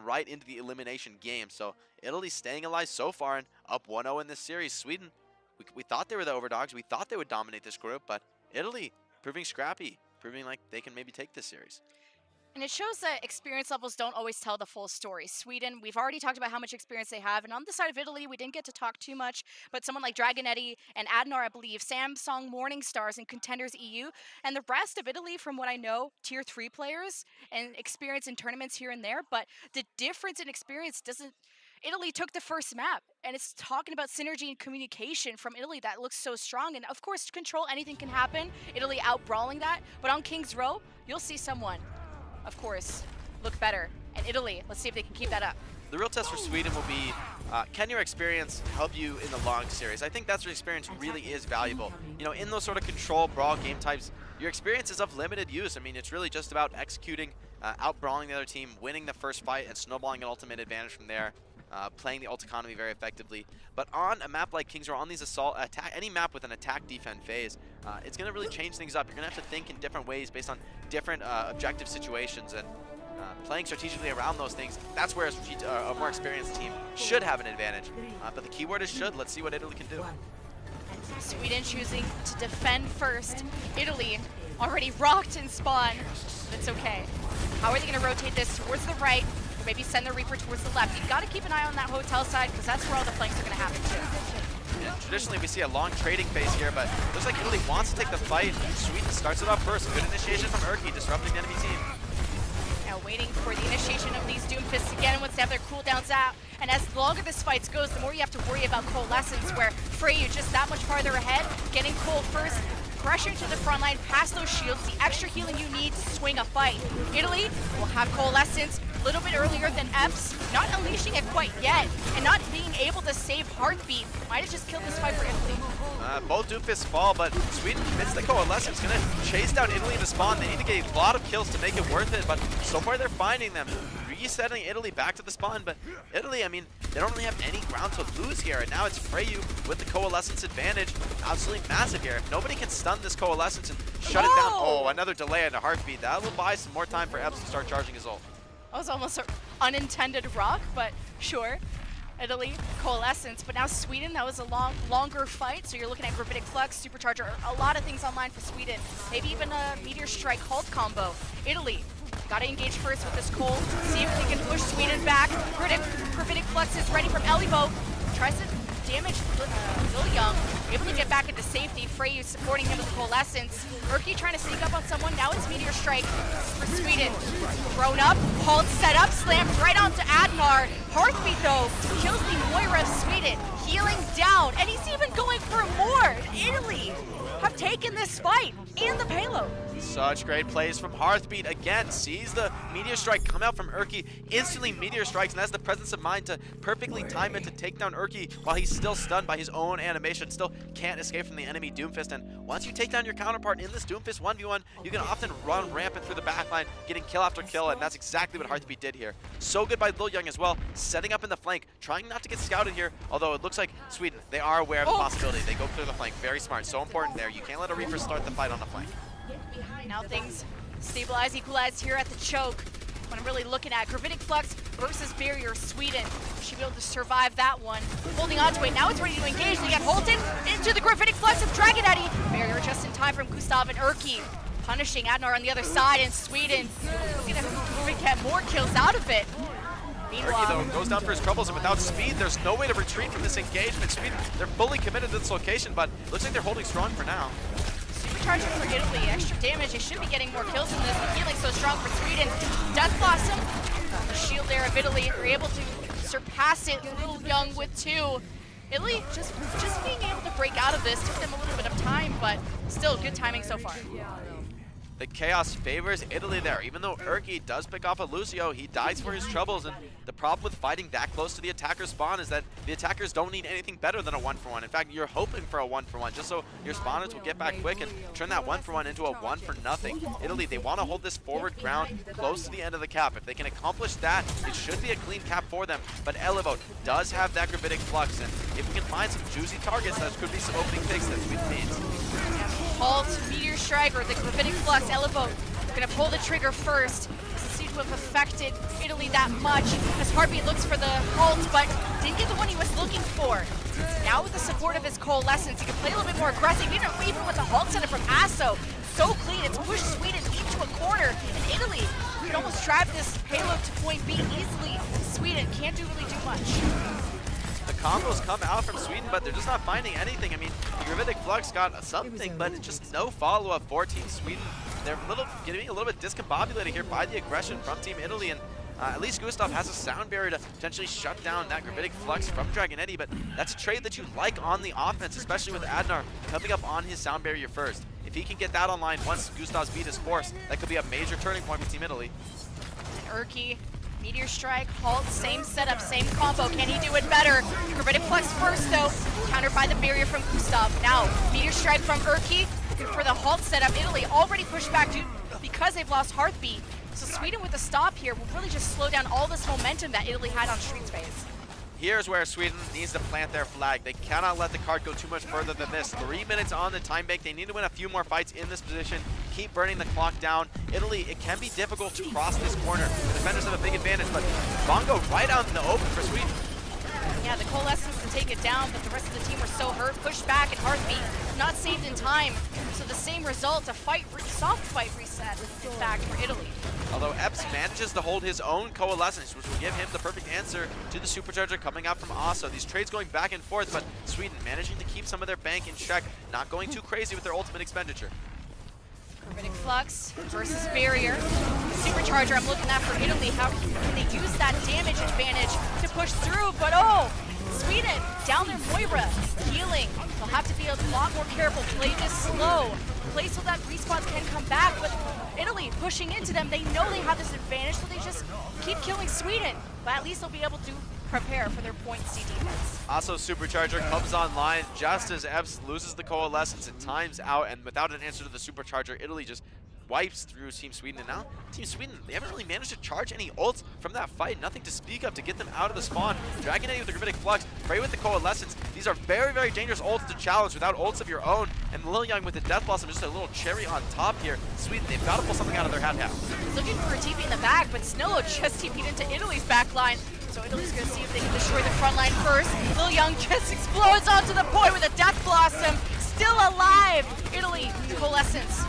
right into the elimination game. So Italy staying alive so far and up 1-0 in this series. Sweden, we thought they were the overdogs. We thought they would dominate this group, but Italy proving scrappy, proving like they can maybe take this series. And it shows that experience levels don't always tell the full story. Sweden, we've already talked about how much experience they have. And on the side of Italy, we didn't get to talk too much. But someone like Dragonetti and Adnar, I believe, Samsung Morning Stars and Contenders EU, and the rest of Italy, from what I know, tier 3 players and experience in tournaments here and there. But the difference in experience doesn't. Italy took the first map, and it's talking about synergy and communication from Italy that looks so strong. And of course, control, anything can happen. Italy out-brawling that. But on King's Row, you'll see someone, of course, look better. And Italy, let's see if they can keep that up. The real test for Sweden will be, can your experience help you in the long series? I think that's where experience really is valuable. You know, in those sort of control brawl game types, your experience is of limited use. I mean, it's really just about executing, out-brawling the other team, winning the first fight, and snowballing an ultimate advantage from there. Playing the ult economy very effectively. But on a map like Kings Row, on these assault attack, any map with an attack defend phase, it's going to really change things up. You're going to have to think in different ways based on different objective situations, and playing strategically around those things, that's where a more experienced team should have an advantage. But the keyword is should. Let's see what Italy can do. Sweden choosing to defend first. Italy already rocked in spawn, but it's okay. How are they going to rotate this towards the right? Maybe send the Reaper towards the left. You've got to keep an eye on that hotel side, because that's where all the flanks are going to happen too. Yeah, traditionally, we see a long trading phase here, but looks like Italy wants to take the fight. Sweden starts it off first. Good initiation from Erky, disrupting the enemy team. Now waiting for the initiation of these Doomfists again once they have their cooldowns out. And as the longer this fight goes, the more you have to worry about Coalescence, where Freyu just that much farther ahead, getting cold first, pressure to the front line, past those shields, the extra healing you need to swing a fight. Italy will have Coalescence a little bit earlier than Epps, not unleashing it quite yet, and not being able to save Heartbeat. Might have just killed this fight for Italy. Both Doomfists fall, but Sweden commits the Coalescence, gonna chase down Italy to spawn. They need to get a lot of kills to make it worth it, but so far they're finding them. Resetting Italy back to the spawn, but Italy, I mean, they don't really have any ground to lose here, and now it's Freyu with the Coalescence advantage. Absolutely massive here. If nobody can stun this Coalescence and shut it down, oh, another delay and a Heartbeat. That will buy some more time for Epps to start charging his ult. That was almost an unintended rock, but sure. Italy, Coalescence, but now Sweden, that was a longer fight, so you're looking at Gravitic Flux, Supercharger, a lot of things online for Sweden. Maybe even a Meteor Strike Halt combo. Italy, gotta engage first with this Cole, see if they can push Sweden back. Gravitic Flux is ready from Elibo, tries to damage Lil Young, able to get back into safety. Freyu supporting him with the Coalescence. Erky trying to sneak up on someone, now it's Meteor Strike for Sweden. Thrown up, Halt set up, slammed right onto Adnar. Heartbeat though, kills the Moira of Sweden, healing down, and he's even going for more. Italy have taken this fight and the payload. Such great plays from Heartbeat. Again, sees the Meteor Strike come out from Erky, instantly Meteor Strikes, and has the presence of mind to perfectly time it to take down Erky while he's still stunned by his own animation, still can't escape from the enemy Doomfist. And once you take down your counterpart in this Doomfist 1v1, you can often run rampant through the backline, getting kill after kill, and that's exactly what Heartbeat did here. So good by Lil Young as well, setting up in the flank, trying not to get scouted here, although it looks like Sweden, they are aware of the possibility. They go through the flank, very smart, so important there. You can't let a Reaper start the fight on the flank. Now things stabilize, equalize here at the choke. What I'm really looking at, Gravitic Flux versus Barrier Sweden. Should be able to survive that one. Holding on to it, now it's ready to engage. They get Holton into the Gravitic Flux of Dragonetti. Barrier just in time from Gustav and Erky. Punishing Adnar on the other side, and Sweden gonna get more kills out of it. Erky though goes down for his troubles, and without speed, there's no way to retreat from this engagement. Sweden, they're fully committed to this location, but looks like they're holding strong for now. Supercharging for Italy, extra damage. They should be getting more kills in this. The healing so strong for Sweden. Death Blossom, the shield there of Italy. They're able to surpass it. Lil Young with 2. Italy just being able to break out of this took them a little bit of time, but still good timing so far. The chaos favors Italy there. Even though Erky does pick off a Lucio, he dies for his troubles, and the problem with fighting that close to the attacker's spawn is that the attackers don't need anything better than a 1-for-1. In fact, you're hoping for a 1-for-1 just so your spawners will get back quick and turn that 1-for-1 into a 1-for-nothing. Italy, they want to hold this forward ground close to the end of the cap. If they can accomplish that, it should be a clean cap for them. But Elevo does have that Gravitic Flux, and if we can find some juicy targets, that could be some opening picks that Sweden needs. Halt, Meteor Strike, or the Gravitic Flux, Elevo gonna pull the trigger first. to have affected Italy that much as Heartbeat looks for the ult, but didn't get the one he was looking for. Now with the support of his Coalescence, he can play a little bit more aggressive, even with the ult setup from Asso. So clean, it's pushed Sweden into a corner, and Italy could almost drive this payload to point B easily. Sweden can't really do much. The combos come out from Sweden, but they're just not finding anything. I mean, Gravitic Flux got something, but it's just no follow-up for Team Sweden. They're getting a little bit discombobulated here by the aggression from Team Italy, and at least Gustav has a sound barrier to potentially shut down that Gravitic Flux from Dragon Eddy, but that's a trade that you like on the offense, especially with Adnar coming up on his sound barrier first. If he can get that online once Gustav's beat is forced, that could be a major turning point for Team Italy. Urki, Meteor Strike, halt, same setup, same combo. Can he do it better? Gravitic Flux first though, countered by the barrier from Gustav. Now, Meteor Strike from Urki, looking for the halt setup. Italy already pushed back because they've lost Heartbeat. So Sweden with a stop here will really just slow down all this momentum that Italy had on Streets phase. Here's where Sweden needs to plant their flag. They cannot let the card go too much further than this. 3 minutes on the time bank. They need to win a few more fights in this position. Keep burning the clock down. Italy, it can be difficult to cross this corner. The defenders have a big advantage, but Bongo right out in the open for Sweden. Yeah, the Coalescence to take it down, but the rest of the team were so hurt. Pushed back and Heartbeat not saved in time. So the same result, a soft fight reset, in fact, for Italy. Although Epps manages to hold his own Coalescence, which will give him the perfect answer to the Supercharger coming out from Asso. These trades going back and forth, but Sweden managing to keep some of their bank in check, not going too crazy with their ultimate expenditure. Gravitic Flux versus Barrier. Supercharger I'm looking at for Italy. How can they use that damage advantage to push through? But oh, Sweden down there, Moira healing. They'll have to be a lot more careful. Play this slow. Play so that respawns can come back. But Italy pushing into them. They know they have this advantage, so they just keep killing Sweden. But at least they'll be able to prepare for their point C defense. Also, Supercharger comes online just as Epps loses the Coalescence and times out, and without an answer to the Supercharger, Italy just wipes through Team Sweden. And now Team Sweden, they haven't really managed to charge any ults from that fight. Nothing to speak of to get them out of the spawn. Dragon Eddy with the Gravitic Flux, Prey with the Coalescence. These are very, very dangerous ults to challenge without ults of your own. And Lil Young with the Death Blossom, just a little cherry on top here. Sweden, they've got to pull something out of their hat now. He's looking for a TP in the back, but Snillo just TP'd into Italy's back line. So Italy's going to see if they can destroy the front line first. Lil Young just explodes onto the point with a Death Blossom. Still alive. Italy, Coalescence,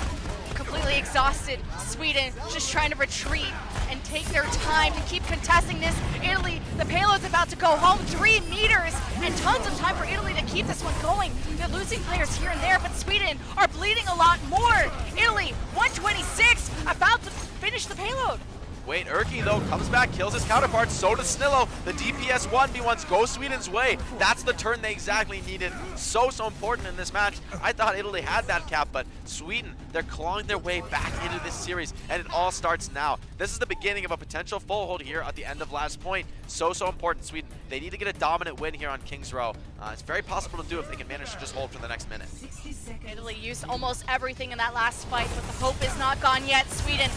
completely exhausted. Sweden just trying to retreat and take their time to keep contesting this. Italy, the payload's about to go home. 3 meters and tons of time for Italy to keep this one going. They're losing players here and there, but Sweden are bleeding a lot more. Italy, 126, about to finish the payload. Wait, Urki though comes back, kills his counterpart, so does Snillo. The DPS 1v1s go Sweden's way. That's the turn they exactly needed. So important in this match. I thought Italy had that cap, but Sweden, they're clawing their way back into this series, and it all starts now. This is the beginning of a potential full hold here at the end of last point. So important, Sweden. They need to get a dominant win here on King's Row. It's very possible to do if they can manage to just hold for the next minute. Italy used almost everything in that last fight, but the hope is not gone yet. Sweden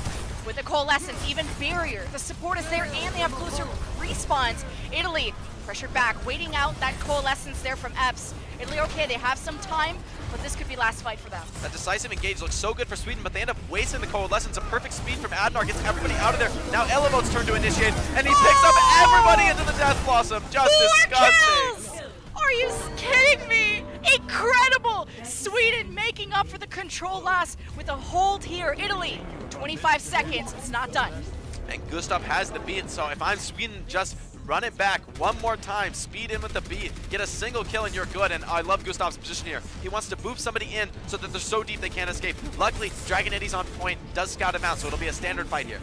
with the Coalescence, even Barrier. The support is there, and they have closer respawns. Italy pressured back, waiting out that Coalescence there from Epps. Italy, okay, they have some time, but this could be last fight for them. That decisive engage looks so good for Sweden, but they end up wasting the Coalescence. A perfect speed from Adnar gets everybody out of there. Now Elevote's turn to initiate, and he picks up everybody into the Death Blossom. Just 4 disgusting. kills! Are you kidding me? Incredible! Sweden making up for the control loss with a hold here. Italy, 25 seconds, it's not done. And Gustav has the beat, so if I'm Sweden, just run it back one more time, speed in with the beat, get a single kill and you're good. And I love Gustav's position here. He wants to boop somebody in so that they're so deep they can't escape. Luckily, Dragon Eddy's on point, does scout him out, so it'll be a standard fight here.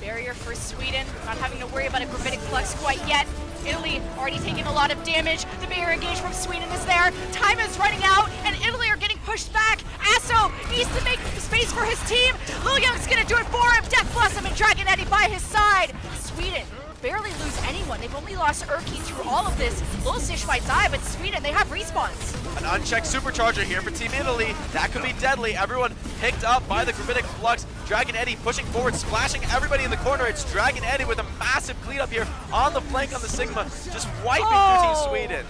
Barrier for Sweden, not having to worry about a Gravitic Flux quite yet. Italy already taking a lot of damage. The barrier engage from Sweden is there. Time is running out, and Italy are getting pushed back. Asso needs to make space for his team. Lil Young's gonna do it for him. Death Blossom and Dragon Eddy by his side. Sweden barely lose anyone. They've only lost Urki through all of this. Lil Sish might die, but Sweden, they have respawns. An unchecked Supercharger here for Team Italy. That could be deadly. Everyone picked up by the Gravitic Flux. Dragon Eddy pushing forward, splashing everybody in the corner. It's Dragon Eddy with a massive clean up here on the flank on the Sigma, just wiping through Team Sweden.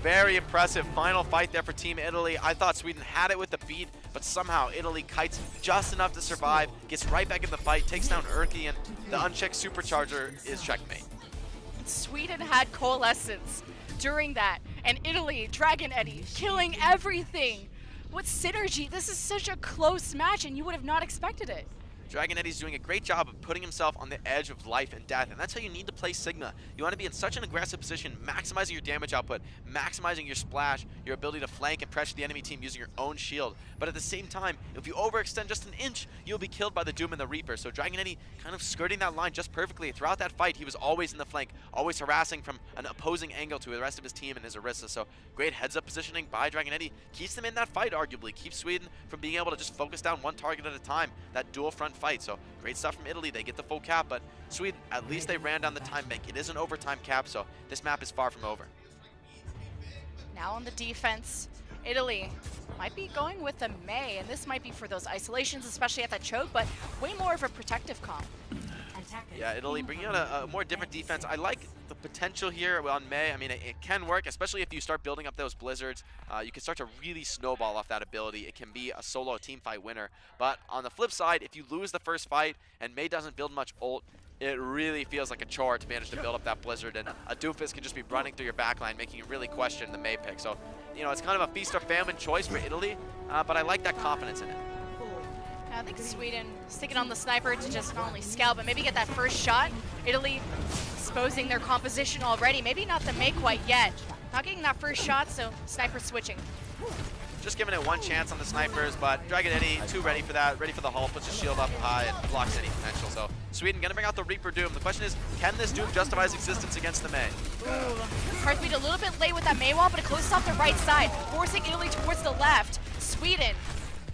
Very impressive final fight there for Team Italy. I thought Sweden had it with the beat, but somehow Italy kites just enough to survive, gets right back in the fight, takes down Erky, and the unchecked supercharger is checkmate. Sweden had Coalescence during that, and Italy, Dragon Eddy, killing everything. What synergy? This is such a close match, and you would have not expected it. Dragon Eddy's doing a great job of putting himself on the edge of life and death, and that's how you need to play Sigma. You want to be in such an aggressive position, maximizing your damage output, maximizing your splash, your ability to flank and pressure the enemy team using your own shield. But at the same time, if you overextend just an inch, you'll be killed by the Doom and the Reaper. So Dragon Eddy kind of skirting that line just perfectly. Throughout that fight, he was always in the flank, always harassing from an opposing angle to the rest of his team and his Orisa. So great heads-up positioning by Dragon Eddy. Keeps them in that fight, arguably. Keeps Sweden from being able to just focus down one target at a time. That dual front fight. So great stuff from Italy. They get the full cap, but Sweden, at least they ran down the time bank. It is an overtime cap, so this map is far from over. Now on the defense, Italy might be going with a Mei, and this might be for those isolations, especially at that choke, but way more of a protective comp. Yeah, Italy bringing out a more different defense. I like the potential here on Mei. I mean, it can work, especially if you start building up those blizzards. You can start to really snowball off that ability. It can be a solo team fight winner. But on the flip side, if you lose the first fight and Mei doesn't build much ult, it really feels like a chore to manage to build up that blizzard, and a Doofus can just be running through your backline, making you really question the Mei pick. So, you know, it's kind of a feast or famine choice for Italy, but I like that confidence in it. I think Sweden sticking on the sniper to just not only scout, but maybe get that first shot. Italy exposing their composition already. Maybe not the Mei quite yet. Not getting that first shot, so sniper switching. Just giving it one chance on the snipers, but Dragon Eddy too ready for that. Ready for the hull, puts his shield up high and blocks any potential. So Sweden gonna bring out the Reaper Doom. The question is, can this Doom justify his existence against the Mei? Ooh, Heartbeat a little bit late with that Mei wall, but it closes off the right side, forcing Italy towards the left. Sweden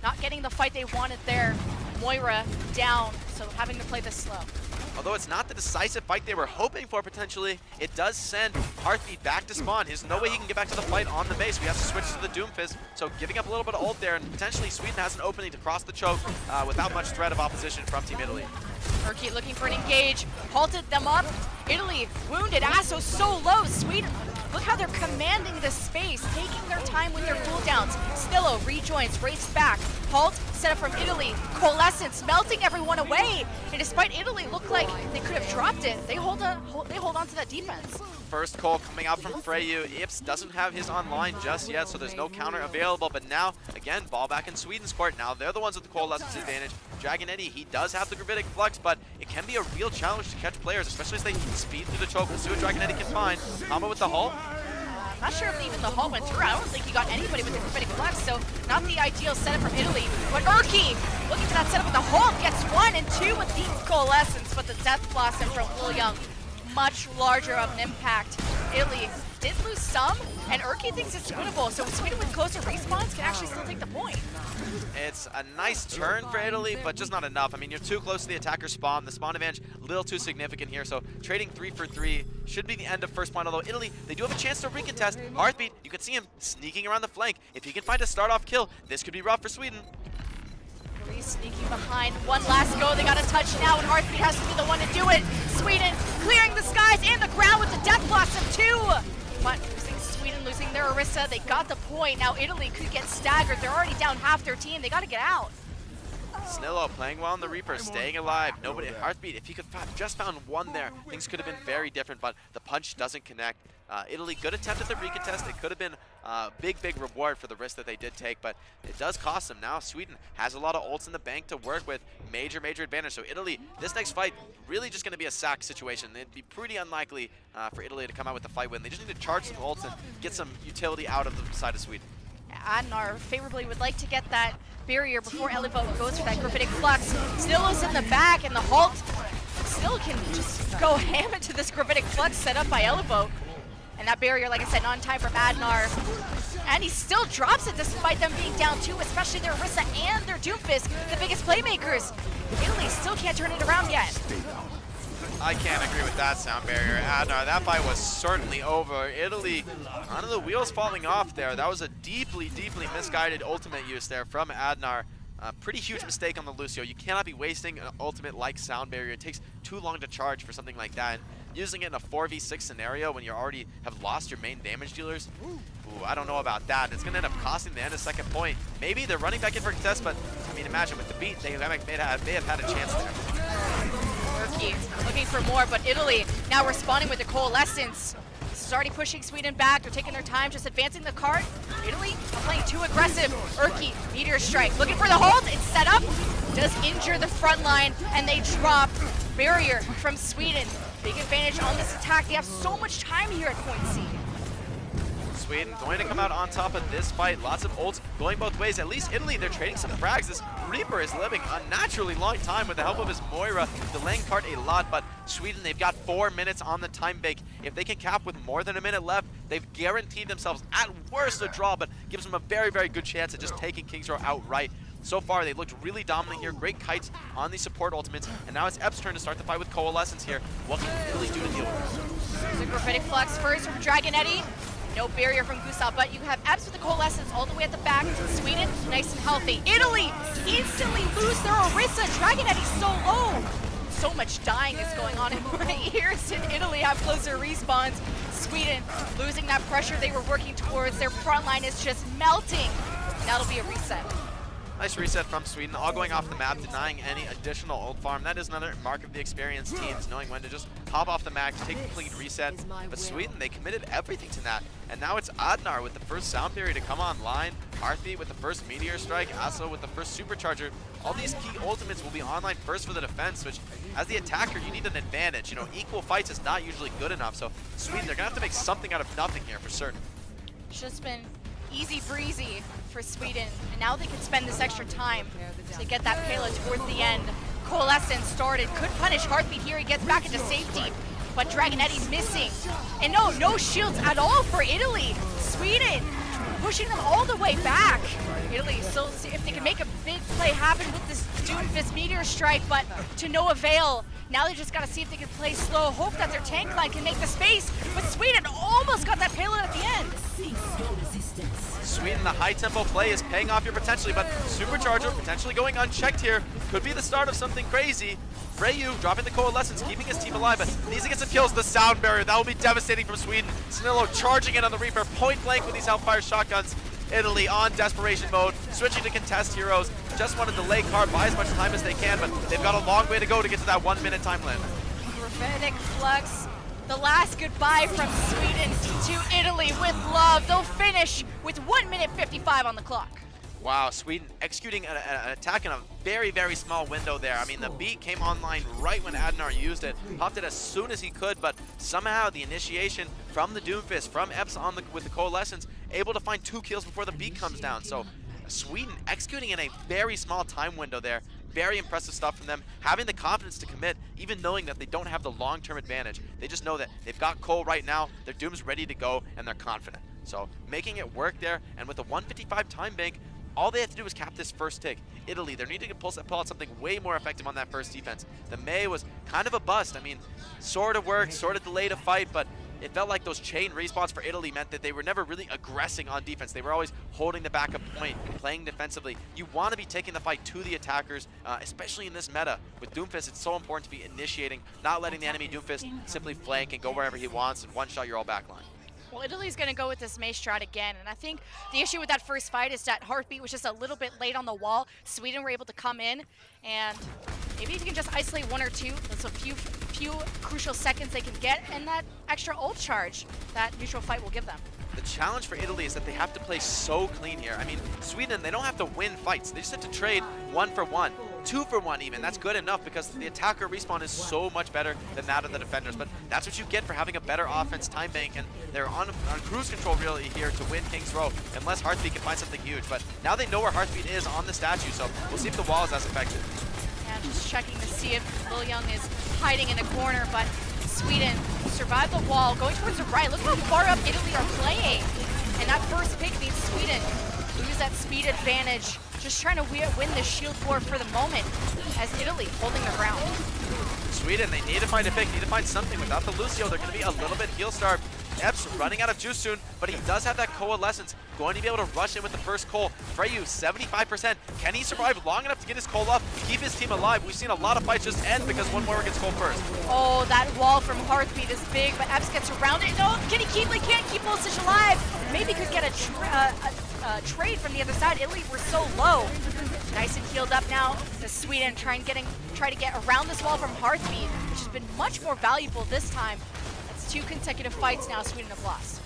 not getting the fight they wanted there. Moira down, so having to play this slow. Although it's not the decisive fight they were hoping for potentially, it does send Heartbeat back to spawn. There's no way he can get back to the fight on the Mei, so he has to switch to the Doomfist. So giving up a little bit of ult there, and potentially Sweden has an opening to cross the choke without much threat of opposition from Team Italy. Erky looking for an engage, halted them up. Italy wounded, Asso so low. Sweden, look how they're commanding the space, taking their time with their cooldowns. Stillo rejoins, race back. Halt, set up from Italy. Coalescence, melting everyone away. And despite Italy look like they could have dropped it, they hold on to that defense. First call coming out from Freyu. Ips doesn't have his online just yet, so there's no counter available. But now, again, ball back in Sweden's court. Now they're the ones with the Coalescence advantage. Dragon Eddy, he does have the Gravitic Flux, but it can be a real challenge to catch players, especially as they speed through the choke. We'll see what Dragon Eddy can find. Combo with the hull. I'm not sure if even the hull went through. I don't think he got anybody with the Gravitic Flux, so not the ideal setup from Italy. But Erky, looking for that setup with the hull, gets 1 and 2 with the Coalescence, but the Death Blossom from Will Young, much larger of an impact. Italy did lose some, and Erky thinks it's winnable, so Sweden with closer respawns can actually still take the point. It's a nice turn for Italy, but just not enough. I mean, you're too close to the attacker spawn. The spawn advantage a little too significant here, so trading 3 for 3 should be the end of first point, although Italy, they do have a chance to recontest. Heartbeat, you can see him sneaking around the flank. If he can find a start-off kill, this could be rough for Sweden. Italy sneaking behind. One last go. They got a touch now, and Heartbeat has to be the one to do it. Sweden clearing the skies and the ground with the Death Blossom too. But Sweden losing their Orisa. They got the point. Now Italy could get staggered. They're already down half their team. They got to get out. Snillo playing well on the Reaper, staying alive. Nobody, Heartbeat, if he could just found one there, things could have been very different, but the punch doesn't connect. Italy, good attempt at the recontest. It could have been a big reward for the risk that they did take, but it does cost them. Now Sweden has a lot of ults in the bank to work with. Major advantage. So Italy, this next fight, really just going to be a sack situation. It'd be pretty unlikely for Italy to come out with the fight win. They just need to charge some ults and get some utility out of the side of Sweden. Adnar favorably would like to get that barrier before Elevo goes for that Gravitic Flux. Stillo's in the back, and the Halt still can just go ham into this Gravitic Flux set up by Elevo. And that barrier, like I said, not in time from Adnar. And he still drops it despite them being down 2, especially their Orisa and their Doomfist, the biggest playmakers. Italy still can't turn it around yet. I can't agree with that sound barrier. Adnar, that fight was certainly over. Italy, none of the wheels falling off there. That was a deeply misguided ultimate use there from Adnar. Pretty huge mistake on the Lucio. You cannot be wasting an ultimate like Sound Barrier. It takes too long to charge for something like that. And using it in a 4v6 scenario when you already have lost your main damage dealers, ooh, I don't know about that. It's going to end up costing the end of second point. Maybe they're running back in for a contest, but I mean, imagine with the beat, they may have had a chance there. Murky looking for more, but Italy now responding with the Coalescence. This is already pushing Sweden back. They're taking their time, just advancing the cart. Italy are playing too aggressive. Urki, Meteor Strike, looking for the hold. It's set up, does injure the front line, and they drop barrier from Sweden. Big advantage on this attack. They have so much time here at point C. Sweden going to come out on top of this fight. Lots of ults going both ways. At least Italy, they're trading some frags. This Reaper is living a naturally long time with the help of his Moira, delaying cart a lot, but Sweden, they've got 4 minutes on the time bank. If they can cap with more than a minute left, they've guaranteed themselves at worst a draw, but gives them a very, very good chance at just taking King's Row outright. So far, they looked really dominant here. Great kites on the support ultimates, and now it's Ep's turn to start the fight with Coalescence here. What can Italy do to deal with There's a Gravitic Flux first from Dragon Eddy. No barrier from Gustav, but you have Epps with the Coalescence all the way at the back. Sweden, nice and healthy. Italy instantly lose their Orisa. Dragon Eddy's so low. So much dying is going on in my ears, and Italy have closer respawns. Sweden losing that pressure they were working towards. Their front line is just melting. That'll be a reset. Nice reset from Sweden, all going off the map, denying any additional ult farm. That is another mark of the experienced teams, knowing when to just hop off the map, take a complete reset. But Sweden, they committed everything to that. And now it's Adnar with the first Sound Barrier to come online, Heartbeat with the first Meteor Strike, Asso with the first Supercharger. All these key ultimates will be online first for the defense, which, as the attacker, you need an advantage. You know, equal fights is not usually good enough, so Sweden, they're gonna have to make something out of nothing here for certain. It's just been easy breezy for Sweden, and now they can spend this extra time to get that payload towards the end. Coalescence started, could punish Heartbeat here, he gets back into safety, but Dragon Eddy's missing. And no shields at all for Italy. Sweden pushing them all the way back. Italy still see if they can make a big play happen with this Doomfist Meteor Strike, but to no avail. Now they just gotta see if they can play slow, hope that their tank line can make the space, but Sweden almost got that payload at the end. Sweden, the high tempo play is paying off here potentially, but Supercharger potentially going unchecked here. Could be the start of something crazy. Freyu dropping the Coalescence, keeping his team alive, but needs to get some kills. The Sound Barrier, that will be devastating from Sweden. Snillo charging in on the Reaper, point blank with these Hellfire shotguns. Italy on desperation mode, switching to contest heroes. Just want to delay card, buy as much time as they can, but they've got a long way to go to get to that 1 minute time limit. Gravitic Flux, the last goodbye from Sweden to Italy with love. They'll finish with 1 minute 55 on the clock. Wow, Sweden executing an attack in a very, very small window there. I mean, the beat came online right when Adnar used it, popped it as soon as he could, but somehow the initiation from the Doomfist, from Epps with the Coalescence, able to find 2 kills before the beat comes down. So Sweden executing in a very small time window there. Very impressive stuff from them, having the confidence to commit, even knowing that they don't have the long-term advantage. They just know that they've got Cole right now, their Doom's ready to go, and they're confident. So making it work there, and with a 155 time bank, all they have to do is cap this first tick. Italy, they're needing to pull out something way more effective on that first defense. The Mei was kind of a bust. I mean, sort of worked, sort of delayed a fight, but it felt like those chain respawns for Italy meant that they were never really aggressing on defense. They were always holding the backup point, playing defensively. You want to be taking the fight to the attackers, especially in this meta. With Doomfist, it's so important to be initiating, not letting the enemy Doomfist simply flank and go wherever he wants and one-shot your all backline. Well, Italy's going to go with this Mei strat again, and I think the issue with that first fight is that Heartbeat was just a little bit late on the wall. Sweden were able to come in, and maybe if you can just isolate 1 or 2, that's a few crucial seconds they can get, and that extra ult charge that neutral fight will give them. The challenge for Italy is that they have to play so clean here. I mean, Sweden, they don't have to win fights. They just have to trade 1 for 1. 2 for 1 even. That's good enough because the attacker respawn is so much better than that of the defenders. But that's what you get for having a better offense time bank, and they're on cruise control really here to win King's Row, unless Heartbeat can find something huge. But now they know where Heartbeat is on the statue, so we'll see if the wall is as effective. Yeah, just checking to see if Lil Young is hiding in a corner, but Sweden survived the wall, going towards the right. Look how far up Italy are playing. And that first pick means Sweden lose that speed advantage. Just trying to win the shield war for the moment as Italy holding the ground. Sweden, they need to find a pick, need to find something. Without the Lucio, they're going to be a little bit heal starved. Epps running out of juice soon, but he does have that Coalescence, going to be able to rush in with the first coal. Freyu, 75%. Can he survive long enough to get his coal up, keep his team alive? We've seen a lot of fights just end because one more gets coal first. Oh, that wall from Heartbeat is big, but Epps gets around it. No, can he keep? He can't keep Voltage alive. Maybe could get a trade from the other side. Italy were so low. Nice and healed up now. The Sweden try to get around this wall from Heartbeat, which has been much more valuable this time. That's 2 consecutive fights now Sweden have lost.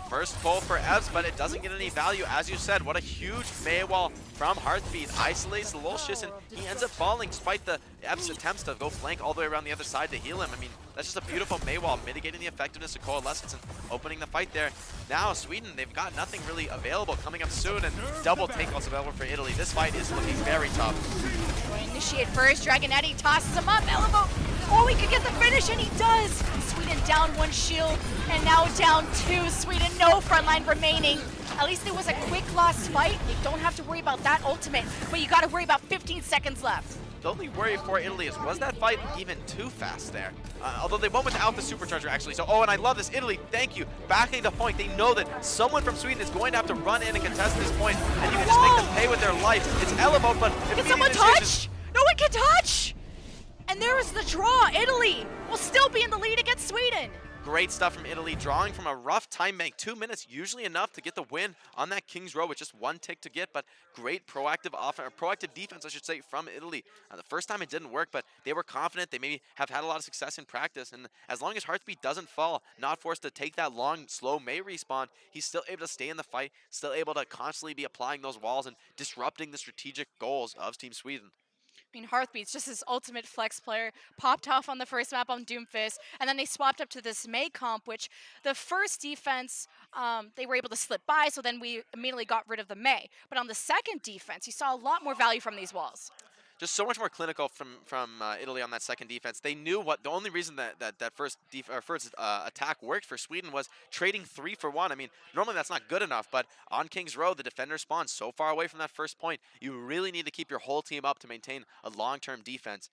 First pull for Evs, but it doesn't get any value. As you said, what a huge Mei wall from Heartbeat. Isolates the Lulshis, and he ends up falling despite the Evs' attempts to go flank all the way around the other side to heal him. I mean, that's just a beautiful Mei wall, mitigating the effectiveness of Coalescence and opening the fight there. Now, Sweden, they've got nothing really available coming up soon, and double takeouts available for Italy. This fight is looking very tough. Going to initiate first. Dragonetti tosses him up. Elbow. Oh, he could get the finish, and he does. Sweden down 1 shield, and now down 2. Sweden, no frontline remaining. At least it was a quick lost fight. You don't have to worry about that ultimate, but you got to worry about 15 seconds left. The only worry for Italy is, was that fight even too fast there? Although they went without the supercharger, actually. So, oh, and I love this. Italy, thank you. Backing the point. They know that someone from Sweden is going to have to run in and contest this point, and you can just make them pay with their life. It's Elevote, but can someone touch? No one can touch! And there's the draw. Italy will still be in the lead against Sweden. Great stuff from Italy, drawing from a rough time bank. 2 minutes, usually enough to get the win on that King's Row with just 1 tick to get, but great proactive defense, I should say, from Italy. The first time it didn't work, but they were confident. They maybe have had a lot of success in practice, and as long as Heartbeat doesn't fall, not forced to take that long, slow Mei respawn, he's still able to stay in the fight, still able to constantly be applying those walls and disrupting the strategic goals of Team Sweden. I mean, Heartbeat's just his ultimate flex player. Popped off on the first map on Doomfist, and then they swapped up to this Mei comp, which the first defense, they were able to slip by, so then we immediately got rid of the Mei. But on the second defense, you saw a lot more value from these walls. Just so much more clinical from Italy on that second defense. They knew what the only reason that first attack worked for Sweden was trading 3 for 1. I mean, normally that's not good enough, but on King's Row, the defender spawns so far away from that first point. You really need to keep your whole team up to maintain a long-term defense.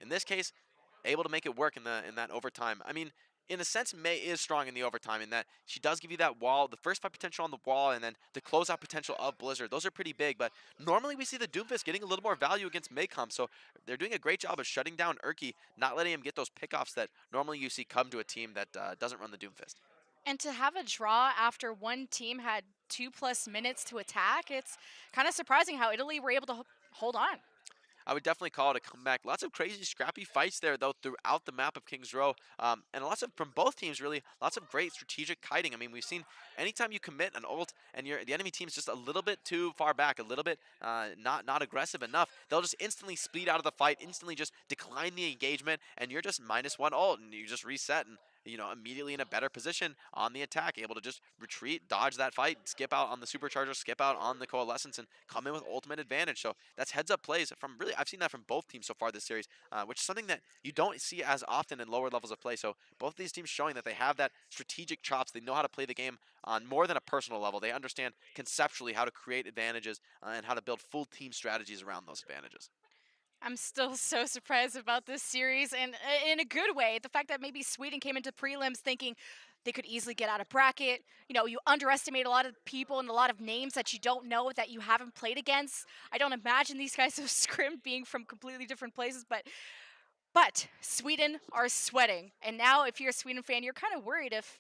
In this case, able to make it work in that overtime. I mean, in a sense, Mei is strong in the overtime in that she does give you that wall, the first fight potential on the wall, and then the closeout potential of Blizzard. Those are pretty big, but normally we see the Doomfist getting a little more value against Maycom, so they're doing a great job of shutting down Urki, not letting him get those pickoffs that normally you see come to a team that doesn't run the Doomfist. And to have a draw after one team had 2+ minutes to attack, it's kind of surprising how Italy were able to hold on. I would definitely call it a comeback. Lots of crazy, scrappy fights there, though, throughout the map of King's Row. And lots of, from both teams, really, lots of great strategic kiting. I mean, we've seen anytime you commit an ult and the enemy team's just a little bit too far back, a little bit not aggressive enough, they'll just instantly speed out of the fight, instantly just decline the engagement, and you're just -1 ult, and you just reset, and immediately in a better position on the attack, able to just retreat, dodge that fight, skip out on the supercharger, skip out on the Coalescence, and come in with ultimate advantage. So that's heads-up plays from really, I've seen that from both teams so far this series, which is something that you don't see as often in lower levels of play. So both these teams showing that they have that strategic chops. They know how to play the game on more than a personal level. They understand conceptually how to create advantages and how to build full team strategies around those advantages. I'm still so surprised about this series, and in a good way. The fact that maybe Sweden came into prelims thinking they could easily get out of bracket. You underestimate a lot of people and a lot of names that you don't know, that you haven't played against. I don't imagine these guys have scrimmed being from completely different places, but Sweden are sweating. And now if you're a Sweden fan, you're kind of worried if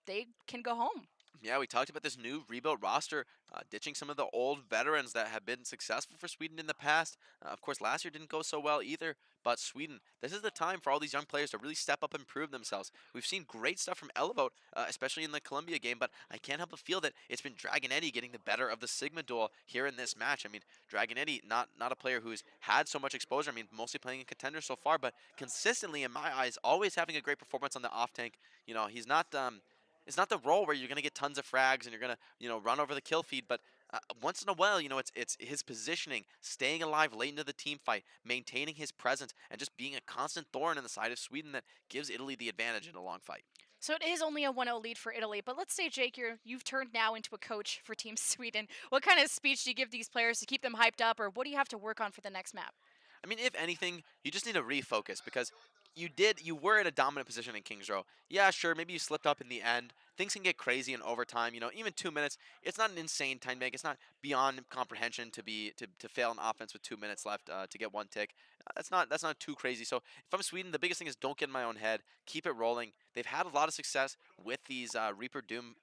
they can go home. Yeah, we talked about this new rebuilt roster, ditching some of the old veterans that have been successful for Sweden in the past. Of course, last year didn't go so well either, but Sweden, this is the time for all these young players to really step up and prove themselves. We've seen great stuff from Elevote, especially in the Colombia game, but I can't help but feel that it's been Dragonetti getting the better of the Sigma duel here in this match. I mean, Dragonetti, not a player who's had so much exposure. I mean, mostly playing in contenders so far, but consistently, in my eyes, always having a great performance on the off tank. He's not... It's not the role where you're going to get tons of frags and you're going to, run over the kill feed, but once in a while, it's his positioning, staying alive late into the team fight, maintaining his presence, and just being a constant thorn in the side of Sweden that gives Italy the advantage in a long fight. So it is only a 1-0 lead for Italy, but let's say, Jake, you've turned now into a coach for Team Sweden. What kind of speech do you give these players to keep them hyped up, or what do you have to work on for the next map? I mean, if anything, you just need to refocus because you were in a dominant position in Kings Row. Yeah, sure, maybe you slipped up in the end. Things can get crazy in overtime. You know, even 2 minutes, it's not an insane time bank. It's not beyond comprehension to fail an offense with 2 minutes left to get one tick. That's not too crazy. So if I'm Sweden, the biggest thing is don't get in my own head. Keep it rolling. They've had a lot of success with these Reaper Doom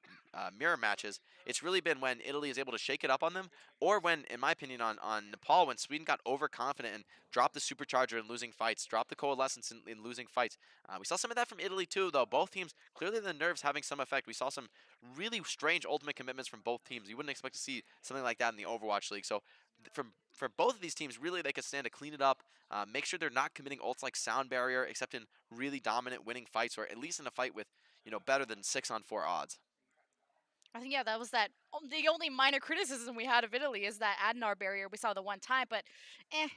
mirror matches. It's really been when Italy is able to shake it up on them, or when, in my opinion, on Nepal, when Sweden got overconfident and dropped the supercharger in losing fights, dropped the coalescence in losing fights. We saw some of that from Italy too, though. Both teams, clearly the nerves having some effect. We saw some really strange ultimate commitments from both teams. You wouldn't expect to see something like that in the Overwatch League. So for both of these teams, really they could stand to clean it up, make sure they're not committing ults like Sound Barrier, except in really dominant winning fights, or at least in a fight with, better than 6-on-4 odds. I think, yeah, that was the only minor criticism we had of Italy is that Adnar barrier we saw the one time, but it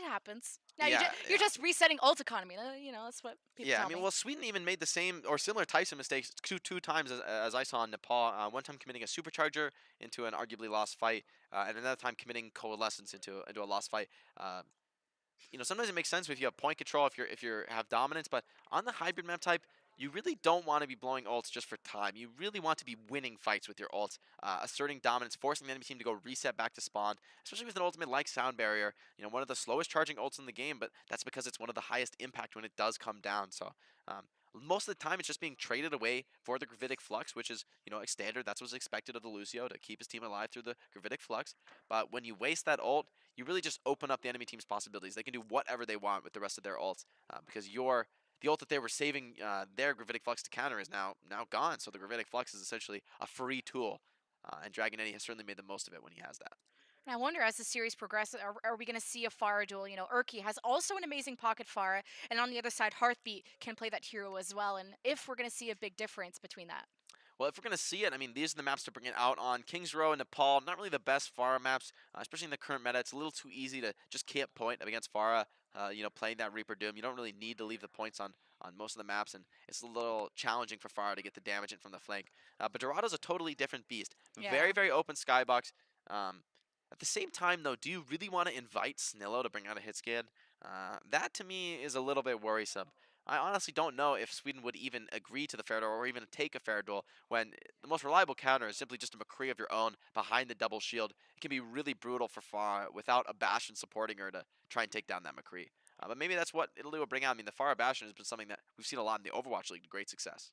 happens. Now Yeah, you're yeah. just resetting ult economy. That's what people Yeah, I tell mean, me. well, Sweden even made the same or similar types of mistakes two times as I saw in Nepal. One time committing a supercharger into an arguably lost fight, and another time committing coalescence into a lost fight. Uh, sometimes it makes sense if you have point control, if you have dominance, but on the hybrid map type, you really don't want to be blowing ults just for time. You really want to be winning fights with your ults, asserting dominance, forcing the enemy team to go reset back to spawn, especially with an ultimate like Sound Barrier. One of the slowest charging ults in the game, but that's because it's one of the highest impact when it does come down. So um, most of the time, it's just being traded away for the Gravitic Flux, which is, a standard. That's what's expected of the Lucio, to keep his team alive through the Gravitic Flux. But when you waste that ult, you really just open up the enemy team's possibilities. They can do whatever they want with the rest of their ults, because the ult that they were saving their Gravitic Flux to counter is now gone. So the Gravitic Flux is essentially a free tool, and Dragon Eddy has certainly made the most of it when he has that. And I wonder, as the series progresses, are we going to see a Pharah duel? Urki has also an amazing pocket Pharah, and on the other side, Heartbeat can play that hero as well. And if we're going to see a big difference between that. Well, if we're going to see it, I mean, these are the maps to bring it out on. Kings Row and Nepal, not really the best Pharah maps, especially in the current meta. It's a little too easy to just camp point against Pharah, playing that Reaper Doom. You don't really need to leave the points on most of the maps, and it's a little challenging for Pharah to get the damage in from the flank. But Dorado's a totally different beast. Yeah. Very, very open skybox. At the same time, though, do you really want to invite Snillo to bring out a hit scan? That, to me, is a little bit worrisome. I honestly don't know if Sweden would even agree to the fair duel or even take a fair duel when the most reliable counter is simply just a McCree of your own behind the double shield. It can be really brutal for Farah without a Bastion supporting her to try and take down that McCree. But maybe that's what Italy will bring out. I mean, the Farah Bastion has been something that we've seen a lot in the Overwatch League to great success.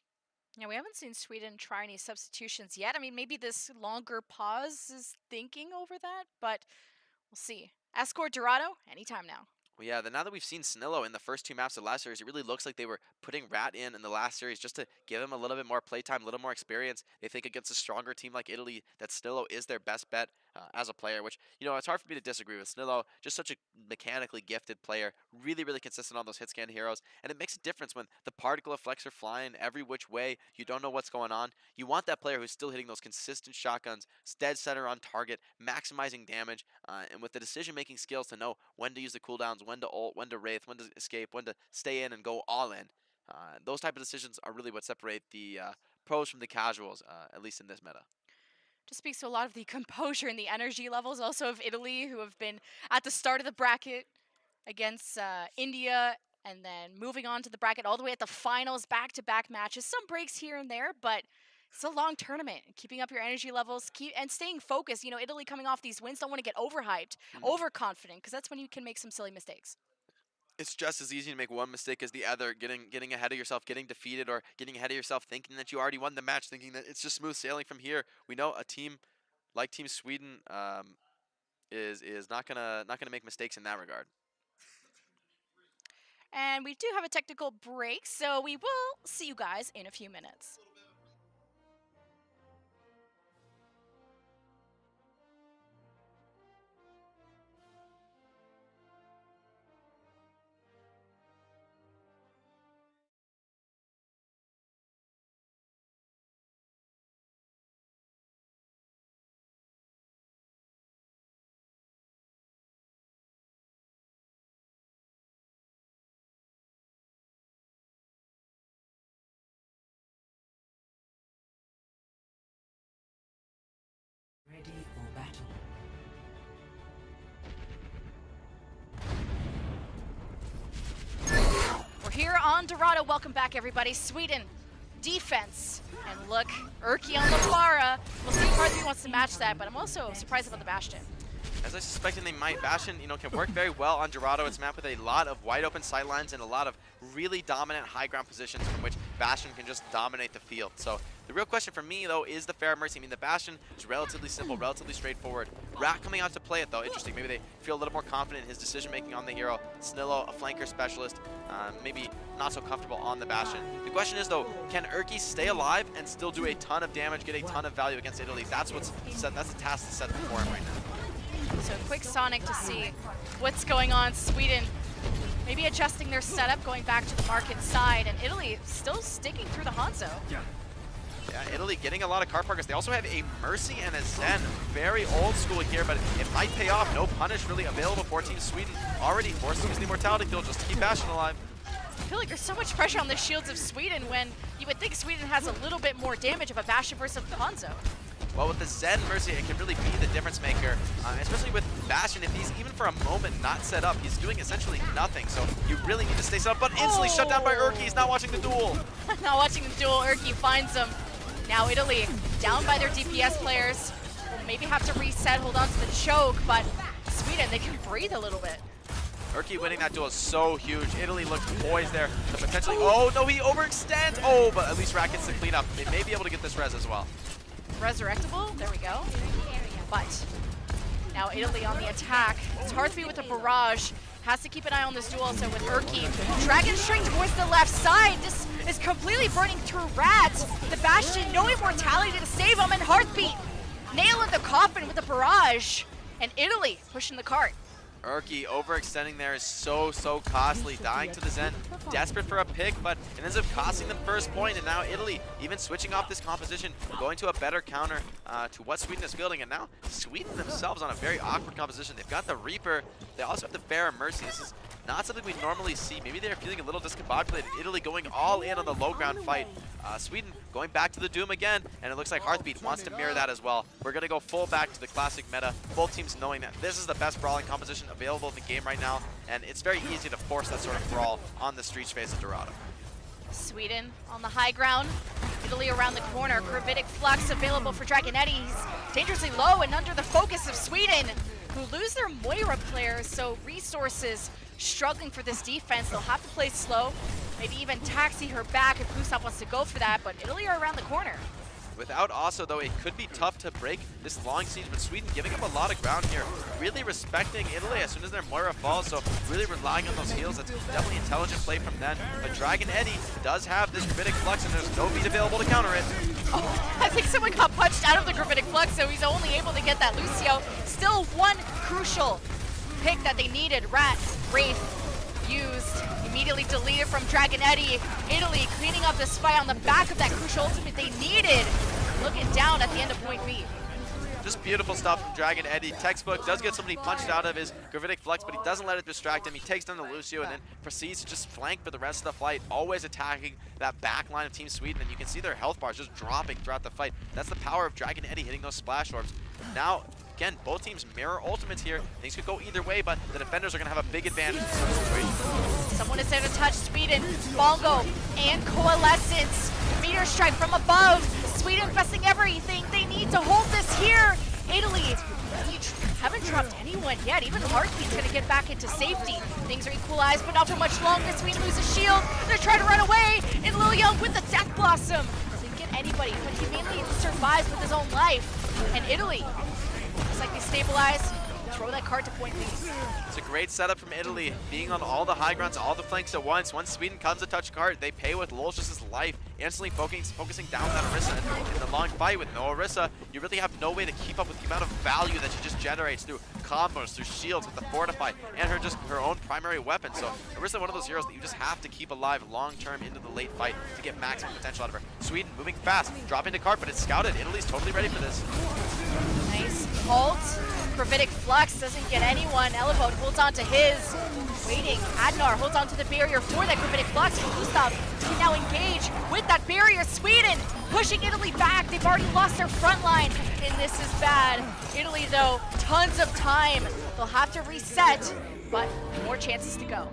Yeah, we haven't seen Sweden try any substitutions yet. I mean, maybe this longer pause is thinking over that, but we'll see. Escort Dorado, anytime now. Well, yeah, now that we've seen Snillo in the first two maps of the last series, it really looks like they were putting Rat in the last series just to give him a little bit more playtime, a little more experience. They think against a stronger team like Italy that Snillo is their best bet as a player, which, it's hard for me to disagree with. Snillo, just such a mechanically gifted player, really, really consistent on those hit scan heroes, and it makes a difference when the particle effects are flying every which way. You don't know what's going on. You want that player who's still hitting those consistent shotguns, dead center on target, maximizing damage, and with the decision-making skills to know when to use the cooldowns, when to ult, when to wraith, when to escape, when to stay in and go all in. Those type of decisions are really what separate the pros from the casuals, at least in this meta. Just speaks to a lot of the composure and the energy levels also of Italy, who have been at the start of the bracket against India, and then moving on to the bracket all the way at the finals, back-to-back matches. Some breaks here and there, but it's a long tournament. Keeping up your energy levels, and staying focused. Italy coming off these wins don't want to get overhyped, overconfident, because that's when you can make some silly mistakes. It's just as easy to make one mistake as the other, getting ahead of yourself, getting defeated, or getting ahead of yourself thinking that you already won the match, thinking that it's just smooth sailing from here. We know a team like Team Sweden is not gonna make mistakes in that regard. And we do have a technical break, so we will see you guys in a few minutes. Ready for battle. We're here on on Dorado. Welcome back, everybody. Sweden, defense. And look, Erky on the Pharah. We'll see if Heartbeat wants to match that, but I'm also surprised about the Bastion. As I suspected they might, Bastion, can work very well on Dorado. It's mapped with a lot of wide open sidelines and a lot of really dominant high ground positions from which Bastion can just dominate the field. So the real question for me, though, is the Pharah Mercy. The Bastion is relatively simple, relatively straightforward. Rat coming out to play it, though, interesting. Maybe they feel a little more confident in his decision-making on the hero. Snillo, a flanker specialist, maybe not so comfortable on the Bastion. The question is, though, can Erky stay alive and still do a ton of damage, get a ton of value against Italy? That's what's set. That's the task that's set before him right now. So quick Sonic to see what's going on. Sweden maybe adjusting their setup, going back to the market side, and Italy still sticking through the Hanzo. Yeah, Italy getting a lot of car parkers. They also have a Mercy and a Zen. Very old school here, but it might pay off. No punish really available for Team Sweden. Already forced to use the Immortality Field just to keep Bastion alive. I feel like there's so much pressure on the shields of Sweden when you would think Sweden has a little bit more damage of a Bastion versus the Hanzo. Well, with the Zen Mercy, it can really be the difference maker, especially with Bastion. If he's even for a moment not set up, he's doing essentially nothing. So you really need to stay set up, but instantly shut down by Erky. He's not watching the duel. Not watching the duel. Erky finds him. Now Italy down by their DPS players. Will maybe have to reset, hold on to the choke, but Sweden, they can breathe a little bit. Erky winning that duel is so huge. Italy looks poised there to potentially, oh no, he overextends. Oh, but at least Rat gets the cleanup. They may be able to get this res as well. Resurrectable, there we go. But now Italy on the attack. It's Heartbeat with a barrage. Has to keep an eye on this duel also with Erky. Dragon String towards the left side. This is completely burning through Rat. The Bastion, no immortality to save him, and Heartbeat nail in the coffin with a barrage. And Italy pushing the cart. Erky overextending there is so costly, dying to the Zen, desperate for a pick, but it ends up costing them first point, and now Italy even switching off this composition, going to a better counter to what Sweden is fielding, and now Sweden themselves on a very awkward composition. They've got the Reaper, they also have the Pharah Mercy. This is not something we normally see. Maybe they're feeling a little discombobulated. Italy going all in on the low ground fight. Sweden going back to the Doom again, and it looks like Heartbeat wants to mirror that as well. We're going to go full back to the classic meta, both teams knowing that this is the best brawling composition available in the game right now, and it's very easy to force that sort of brawl on the street space of Dorado. Sweden on the high ground, Italy around the corner. Gravitic Flux available for Dragonetti. He's dangerously low and under the focus of Sweden, who lose their Moira players, so resources struggling for this defense. They'll have to play slow, maybe even taxi her back if Gustav wants to go for that, but Italy are around the corner. Without Asa, though, it could be tough to break this long siege, but Sweden giving up a lot of ground here, really respecting Italy as soon as their Moira falls, so really relying on those heals. That's definitely intelligent play from them. But Dragon Eddie does have this Gravitic Flux, and there's no beat available to counter it. Oh, I think someone got punched out of the Gravitic Flux, so he's only able to get that Lucio. Still one crucial pick that they needed. Rat, Wraith, used, immediately deleted from Dragonetti. Italy cleaning up this fight on the back of that crucial ultimate they needed. Looking down at the end of point B. Just beautiful stuff from Dragon Eddie. Textbook does get somebody punched out of his Gravitic Flux, but he doesn't let it distract him. He takes down the Lucio and then proceeds to just flank for the rest of the fight, always attacking that back line of Team Sweden, and you can see their health bars just dropping throughout the fight. That's the power of Dragon Eddie hitting those splash orbs. Now, again, both teams mirror ultimates here. Things could go either way, but the defenders are going to have a big advantage in this situation. Someone is there to touch Sweden. Bongo and Coalescence. Meteor strike from above. Sweden investing everything they need to hold this here. Italy, haven't dropped anyone yet. Even Heartbeat's going to get back into safety. Things are equalized, but not for much longer. Sweden loses shield. They're trying to run away. And Lil Young with the Death Blossom. Didn't get anybody, but he mainly survives with his own life. And Italy, looks like they stabilize. Throw that card to point B. It's a great setup from Italy, being on all the high grounds, all the flanks at once. Once Sweden comes to touch card, they pay with Lolch's life, instantly focusing down that Orisa. In the long fight with no Orisa, you really have no way to keep up with the amount of value that she just generates through combos, through shields, with the Fortify, and her own primary weapon. So Orisa, one of those heroes that you just have to keep alive long term into the late fight to get maximum potential out of her. Sweden moving fast, dropping to card, but it's scouted. Italy's totally ready for this. Nice halt. Gravitic Flux doesn't get anyone. Elevode holds on to his. Waiting. Adnar holds on to the barrier for that Gravitic Flux. Gustav can now engage with that barrier. Sweden pushing Italy back. They've already lost their front line, and this is bad. Italy, though, tons of time. They'll have to reset, but more chances to go.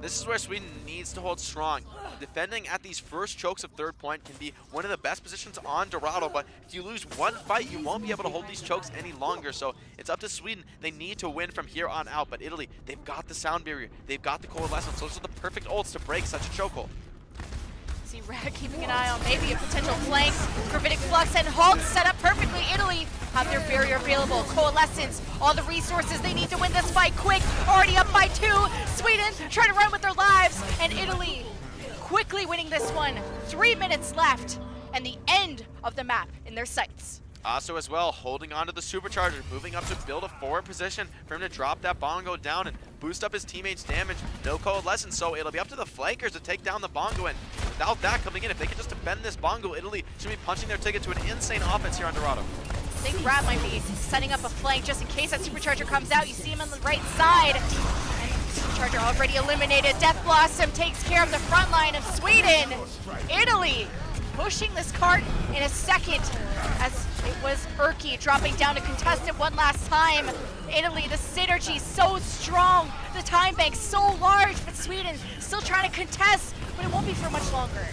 This is where Sweden needs to hold strong. Defending at these first chokes of third point can be one of the best positions on Dorado, but if you lose one fight, you won't be able to hold these chokes any longer. So it's up to Sweden. They need to win from here on out, but Italy, they've got the sound barrier. They've got the coalescence. Those are the perfect ults to break such a chokehold. See Rad keeping an eye on maybe a potential flank. Gravitic Flux and Hulk set up perfectly. Italy have their barrier available. Coalescence, all the resources they need to win this fight quick. Already up by 2. Sweden trying to run with their lives. And Italy quickly winning this one. 3 minutes left and the end of the map in their sights. Also as well, holding on to the supercharger, moving up to build a forward position for him to drop that bongo down and boost up his teammates' damage. No coalescence, so it'll be up to the flankers to take down the bongo, and without that coming in, if they can just defend this bongo, Italy should be punching their ticket to an insane offense here on Dorado. I think Rad might be setting up a flank just in case that supercharger comes out. You see him on the right side. And supercharger already eliminated. Death Blossom takes care of the front line of Sweden. Italy pushing this cart in a second, as it was Erky dropping down to contestant one last time. Italy, the synergy so strong, the time bank so large, but Sweden still trying to contest, but it won't be for much longer.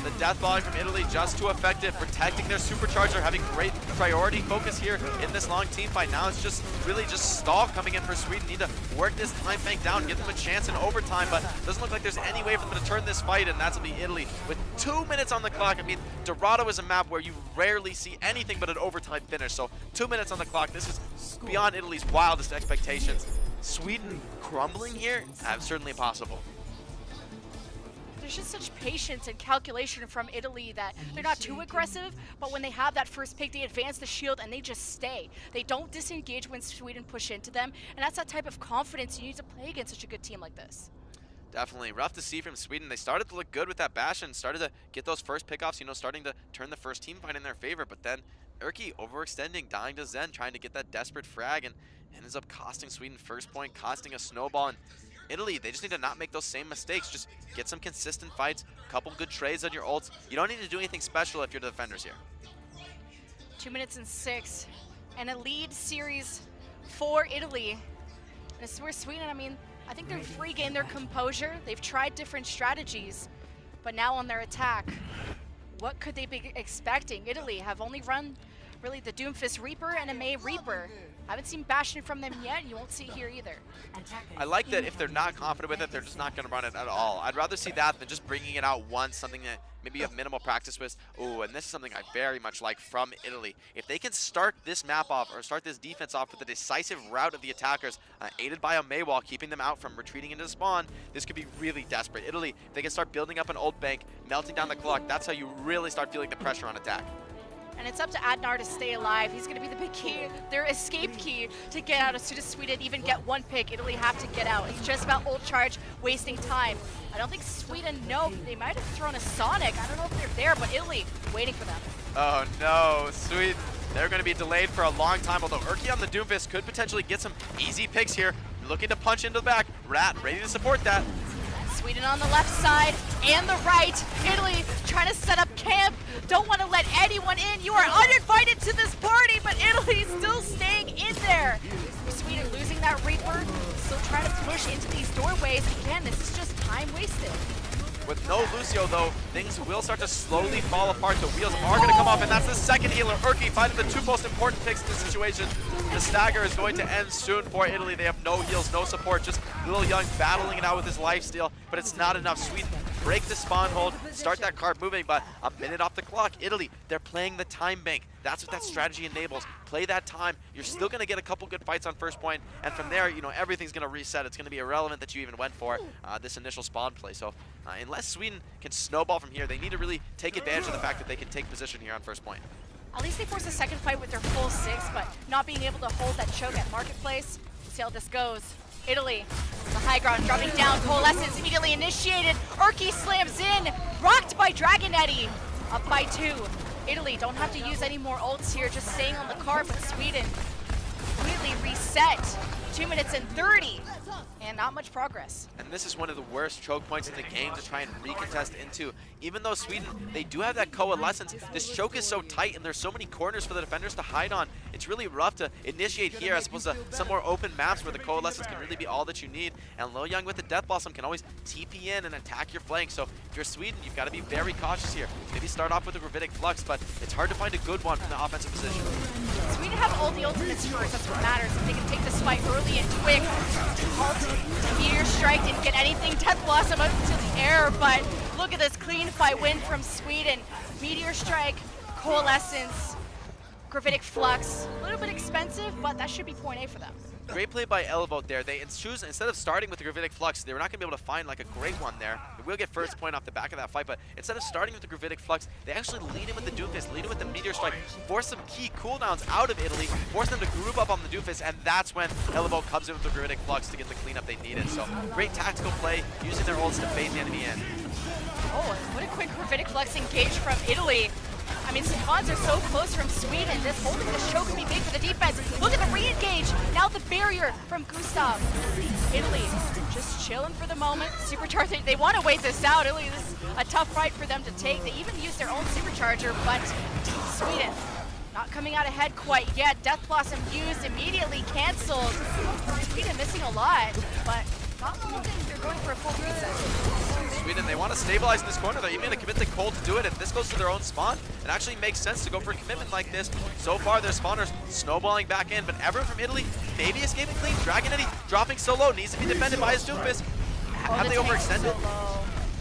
The death volley from Italy just too effective, protecting their supercharger, having great priority focus here in this long team fight. Now it's just really just stall coming in for Sweden. Need to work this time bank down, give them a chance in overtime, but doesn't look like there's any way for them to turn this fight, and that's gonna be Italy with 2 minutes on the clock. I mean, Dorado is a map where you rarely see anything but an overtime finish, so 2 minutes on the clock. This is beyond Italy's wildest expectations. Sweden crumbling here? Certainly possible. There's just such patience and calculation from Italy that they're not too aggressive, but when they have that first pick, they advance the shield and they just stay. They don't disengage when Sweden push into them, and that's that type of confidence you need to play against such a good team like this. Definitely. Rough to see from Sweden. They started to look good with that bash and started to get those first pickoffs, you know, starting to turn the first team fight in their favor, but then Erky overextending, dying to Zen, trying to get that desperate frag, and ends up costing Sweden first point, costing a snowball. And Italy, they just need to not make those same mistakes. Just get some consistent fights, couple good trades on your ults. You don't need to do anything special if you're the defenders here. 2 minutes and 6, and a lead series for Italy. And this is where Sweden, I mean, I think they've regained their composure. They've tried different strategies, but now on their attack, what could they be expecting? Italy have only run really the Doomfist Reaper and a May Reaper. Haven't seen Bastion from them yet, and you won't see it here either. I like that if they're not confident with it, they're just not going to run it at all. I'd rather see that than just bringing it out once, something that maybe you have minimal practice with. Oh, and this is something I very much like from Italy. If they can start this map off, or start this defense off with a decisive route of the attackers, aided by a May wall, keeping them out from retreating into the spawn, this could be really desperate. Italy, if they can start building up an ult bank, melting down the clock, that's how you really start feeling the pressure on attack. And it's up to Adnar to stay alive. He's going to be the big key, their escape key to get out as soon as Sweden even get one pick. Italy have to get out. It's just about ult charge, wasting time. I don't think Sweden, no, they might have thrown a Sonic. I don't know if they're there, but Italy waiting for them. Oh no, Sweden, they're going to be delayed for a long time, although Erky on the Doomfist could potentially get some easy picks here. Looking to punch into the back. Rat ready to support that. Sweden on the left side and the right. Italy trying to set up camp. Don't want to let anyone in. You are uninvited to this party, but Italy still staying in there. Sweden losing that Reaper, still trying to push into these doorways. Again, this is just time wasted. With no Lucio, though, things will start to slowly fall apart. The wheels are going to come off, and that's the second healer. Erky finding the 2 most important picks in this situation. The stagger is going to end soon for Italy. They have no heals, no support, just Little Young battling it out with his lifesteal, but it's not enough. Sweden break the spawn hold, start that cart moving, but a minute off the clock. Italy, they're playing the time bank. That's what that strategy enables. Play that time. You're still going to get a couple good fights on first point, and from there, you know, everything's going to reset. It's going to be irrelevant that you even went for this initial spawn play. So unless Sweden can snowball from here, they need to really take advantage of the fact that they can take position here on first point. At least they force a second fight with their full 6, but not being able to hold that choke at Marketplace. We'll see how this goes. Italy, the high ground, dropping down. Coalescence immediately initiated. Erky slams in, rocked by Dragon Eddy. Up by 2. Italy don't have to use any more ults here, just staying on the card, but Sweden completely reset. 2 minutes and 30 And not much progress. And this is one of the worst choke points in the game to try and recontest into. Even though Sweden, they do have that coalescence, this choke is so tight and there's so many corners for the defenders to hide on. It's really rough to initiate here as opposed to some more open maps where the coalescence can really be all that you need. And Lil Young with the Death Blossom can always TP in and attack your flank. So if you're Sweden, you've got to be very cautious here. Maybe start off with a Gravitic Flux, but it's hard to find a good one from the offensive position. Sweden have all the ultimates first, that's what matters. If they can take this fight early and quick, Meteor Strike didn't get anything. Death Blossom up into the air, but look at this clean fight win from Sweden. Meteor Strike, Coalescence, Gravitic Flux. A little bit expensive, but that should be point A for them. Great play by Elevote there. They choose, instead of starting with the Gravitic Flux, they were not going to be able to find like a great one there. They will get first point off the back of that fight, but instead of starting with the Gravitic Flux, they actually lead in with the Doomfist, lead in with the Meteor Strike, force some key cooldowns out of Italy, force them to group up on the Doomfist, and that's when Elevote comes in with the Gravitic Flux to get the cleanup they needed. So great tactical play, using their ults to fade the enemy in. Oh, what a quick Gravitic Flux engage from Italy. I mean, Spawns are so close from Sweden. This holding this choke could be big for the defense. Look at the re-engage. Now the barrier from Gustav. Italy just chilling for the moment. Supercharger, they want to wait this out. Italy, this is a tough fight for them to take. They even use their own Supercharger, but Sweden not coming out ahead quite yet. Death Blossom used, immediately canceled. Sweden missing a lot, but not looking. They're going for a full reset. Sweden, they want to stabilize in this corner. They're even going to commit the Cold to do it. If this goes to their own spawn, it actually makes sense to go for a commitment like this. So far, their spawners snowballing back in, but everyone from Italy maybe escaping clean. Dragon Eddie dropping so low, needs to be defended by his Doomfist. Have they overextended?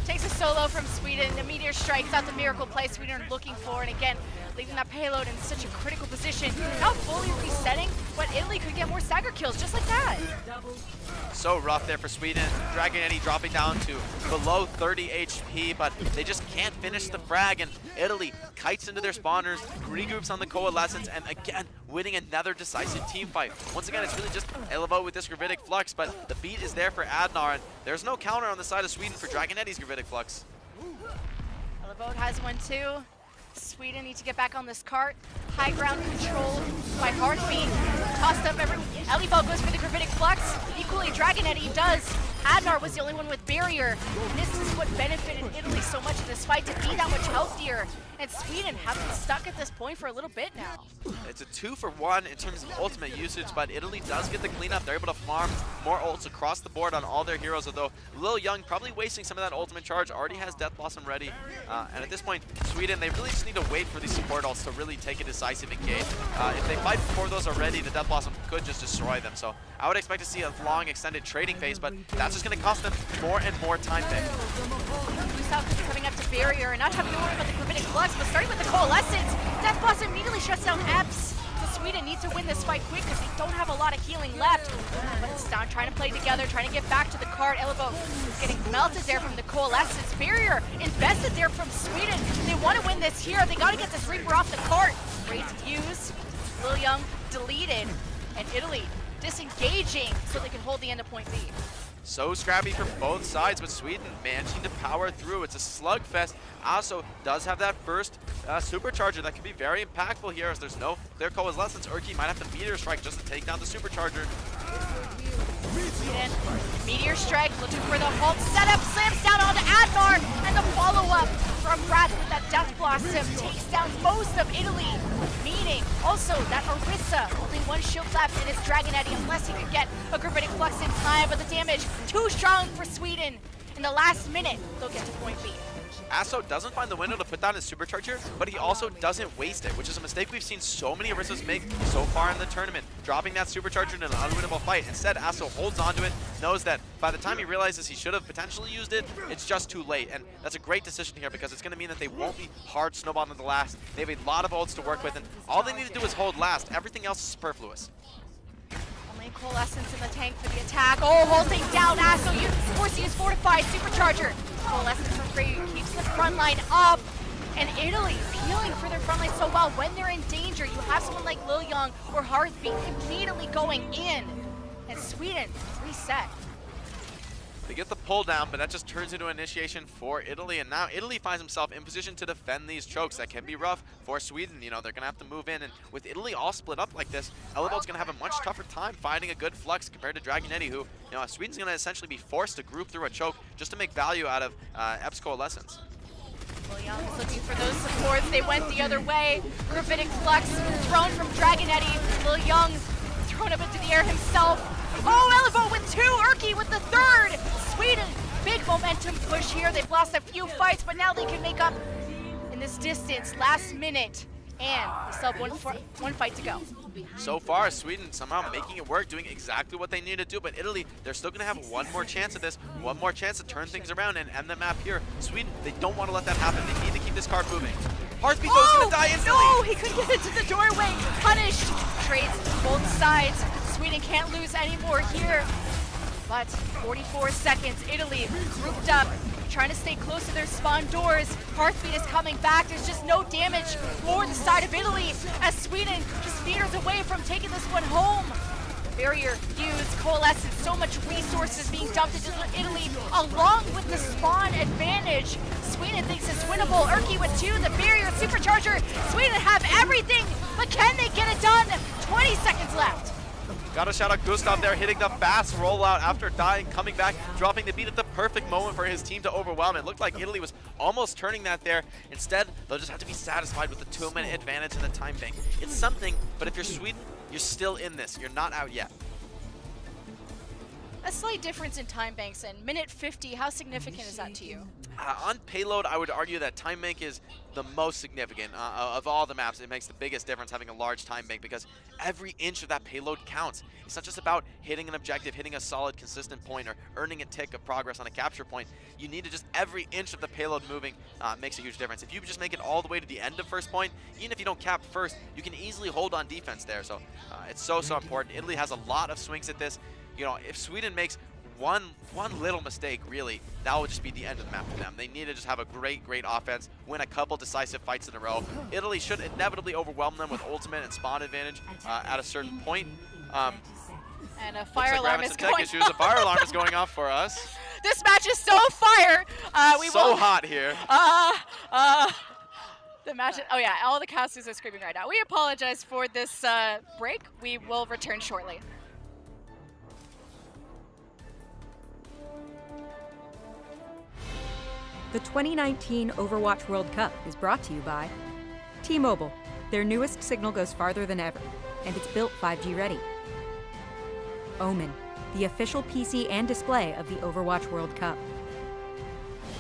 Takes a solo from Sweden. The Meteor Strike's out the miracle play Sweden are looking for, and again, leaving that payload in such a critical position. Not fully resetting, but Italy could get more stagger kills just like that. So rough there for Sweden. Dragon Eddie dropping down to below 30 HP, but they just can't finish the frag, and Italy kites into their spawners, regroups on the Coalescence, and again, winning another decisive team fight. Once again, it's really just Elevo with this Gravitic Flux, but the beat is there for Adnar, and there's no counter on the side of Sweden for Dragon Eddie's Gravitic Flux. Elevo has one too. Sweden need to get back on this cart. High ground controlled by Heartbeat. Tossed up every... Elevo goes for the Gravitic Flux. Equally, Dragon Eddie does. Adnar was the only one with barrier. And this is what benefited Italy so much in this fight, to be that much healthier. And Sweden have been stuck at this point for a little bit now. It's a 2-for-1 in terms of ultimate usage, but Italy does get the cleanup. They're able to farm more ults across the board on all their heroes, although Lil Young probably wasting some of that ultimate charge, already has Death Blossom ready. And at this point, Sweden, they really just need to wait for these support ults to really take a decisive engage. If they fight before those are ready, the Death Blossom could just destroy them. So I would expect to see a long extended trading phase, but that's just going to cost them more and more time back. Gustav could be coming up to barrier and not having to worry about the Gravitic Flux, but starting with the Coalescence, Death Blossom immediately shuts down Eps. So Sweden needs to win this fight quick because they don't have a lot of healing left. But it's down, trying to play together, trying to get back to the cart. Elevo is getting melted there from the Coalescence. Barrier invested there from Sweden. They want to win this here. They got to get this Reaper off the cart. Great to use. Lil Young deleted. And Italy disengaging so they can hold the end of point B. So scrappy from both sides, but Sweden managing to power through. It's a slugfest. Also does have that first supercharger that can be very impactful here, as there's no clear Coalescence. Urki might have to Meteor Strike just to take down the supercharger. Sweden, Meteor Strike looking for the hold setup, slams down onto Adnar, and the follow-up from Brad with that Death Blossom takes down most of Italy. Meaning also that Orisa, only one shield left in his Dragon Eddie, unless he could get a Gravitic Flux in time, but the damage too strong for Sweden. In the last minute, they'll get to point B. Asso doesn't find the window to put down his supercharger, but he also doesn't waste it, which is a mistake we've seen so many Orisas make so far in the tournament, dropping that supercharger in an unwinnable fight. Instead, Asso holds onto it, knows that by the time he realizes he should have potentially used it, it's just too late. And that's a great decision here, because it's going to mean that they won't be hard snowballing the last. They have a lot of ults to work with, and all they need to do is hold last. Everything else is superfluous. Only Coalescence in the tank for the attack. Oh, holding down Asso. Forced to use Fortified Supercharger. Coalescence for free keeps the front line up. And Italy peeling for their front line so well. When they're in danger, you have someone like Lil Young or Heartbeat immediately going in. And Sweden reset. They get the pull down, but that just turns into initiation for Italy, and now Italy finds himself in position to defend these chokes. That can be rough for Sweden. You know, they're going to have to move in, and with Italy all split up like this, Elevo's going to have a much tougher time finding a good flux compared to Dragonetti, who, you know, Sweden's going to essentially be forced to group through a choke just to make value out of Ep's Coalescence. Well, Young is looking for those supports. They went the other way. Gravitic Flux thrown from Dragonetti. Lil Young thrown up into the air himself. Oh, Elevo with 2, Urki with the 3rd. Sweden, big momentum push here. They've lost a few fights, but now they can make up in this distance. Last minute, and they still have one fight to go. So far, Sweden somehow making it work, doing exactly what they need to do, but Italy, they're still going to have one more chance at this, one more chance to turn things around and end the map here. Sweden, they don't want to let that happen. They need to keep this card moving. Heartbeat though is going to die instantly. No, he couldn't get into the doorway. Punished. Trades both sides. Sweden can't lose anymore here. But 44 seconds, Italy grouped up, trying to stay close to their spawn doors. Heartbeat is coming back. There's just no damage for the side of Italy as Sweden just meters away from taking this one home. Barrier used, Coalescence, so much resources being dumped into Italy along with the spawn advantage. Sweden thinks it's winnable. Urki with 2, the barrier, supercharger. Sweden have everything, but can they get it done? 20 seconds left. Gotta shout out Gustav there, hitting the fast rollout after dying, coming back, dropping the beat at the perfect moment for his team to overwhelm. It looked like Italy was almost turning that there. Instead, they'll just have to be satisfied with the 2-minute advantage in the time bank. It's something, but if you're Sweden, you're still in this. You're not out yet. A slight difference in time banks, and minute 50, how significant is that to you? On payload, I would argue that time bank is the most significant of all the maps. It makes the biggest difference having a large time bank because every inch of that payload counts. It's not just about hitting an objective, hitting a solid, consistent point, or earning a tick of progress on a capture point. You need to just every inch of the payload moving makes a huge difference. If you just make it all the way to the end of first point, even if you don't cap first, you can easily hold on defense there. So it's so important. Italy has a lot of swings at this. You know, if Sweden makes one little mistake, really, that will just be the end of the map for them. They need to just have a great offense, win a couple decisive fights in a row. Italy should inevitably overwhelm them with ultimate and spawn advantage at a certain point. And a fire alarm is going off. A fire alarm is going off for us. This match is so fire. Hot here. The match. Oh yeah, all the casters are screaming right now. We apologize for this break. We will return shortly. The 2019 Overwatch World Cup is brought to you by T-Mobile. Their newest signal goes farther than ever, and it's built 5G ready. Omen, the official PC and display of the Overwatch World Cup.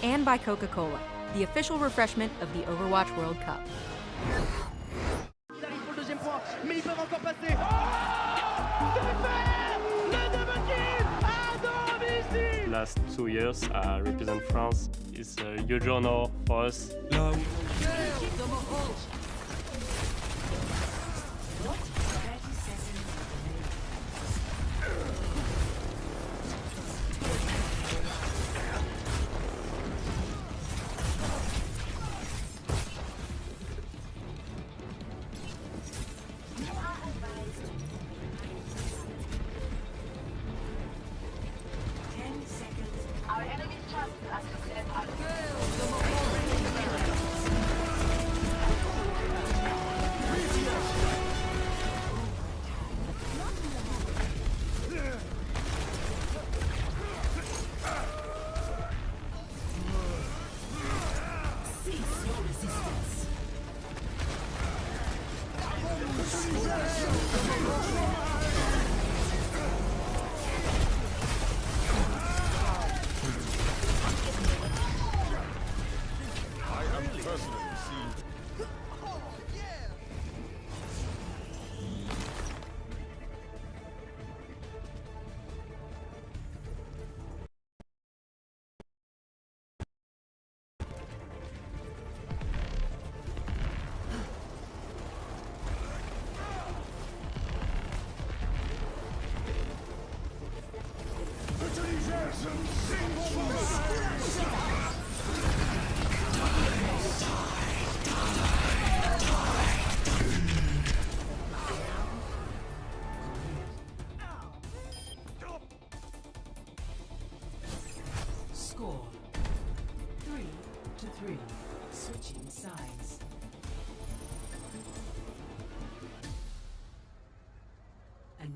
And by Coca-Cola, the official refreshment of the Overwatch World Cup. Last 2 years, I represent France. It's a huge honor for us.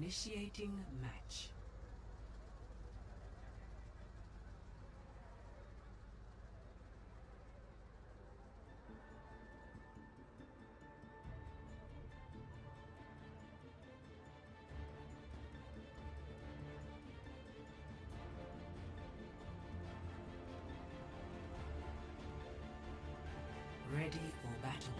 Initiating match. Ready for battle.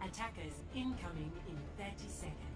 Attackers incoming in 30 seconds.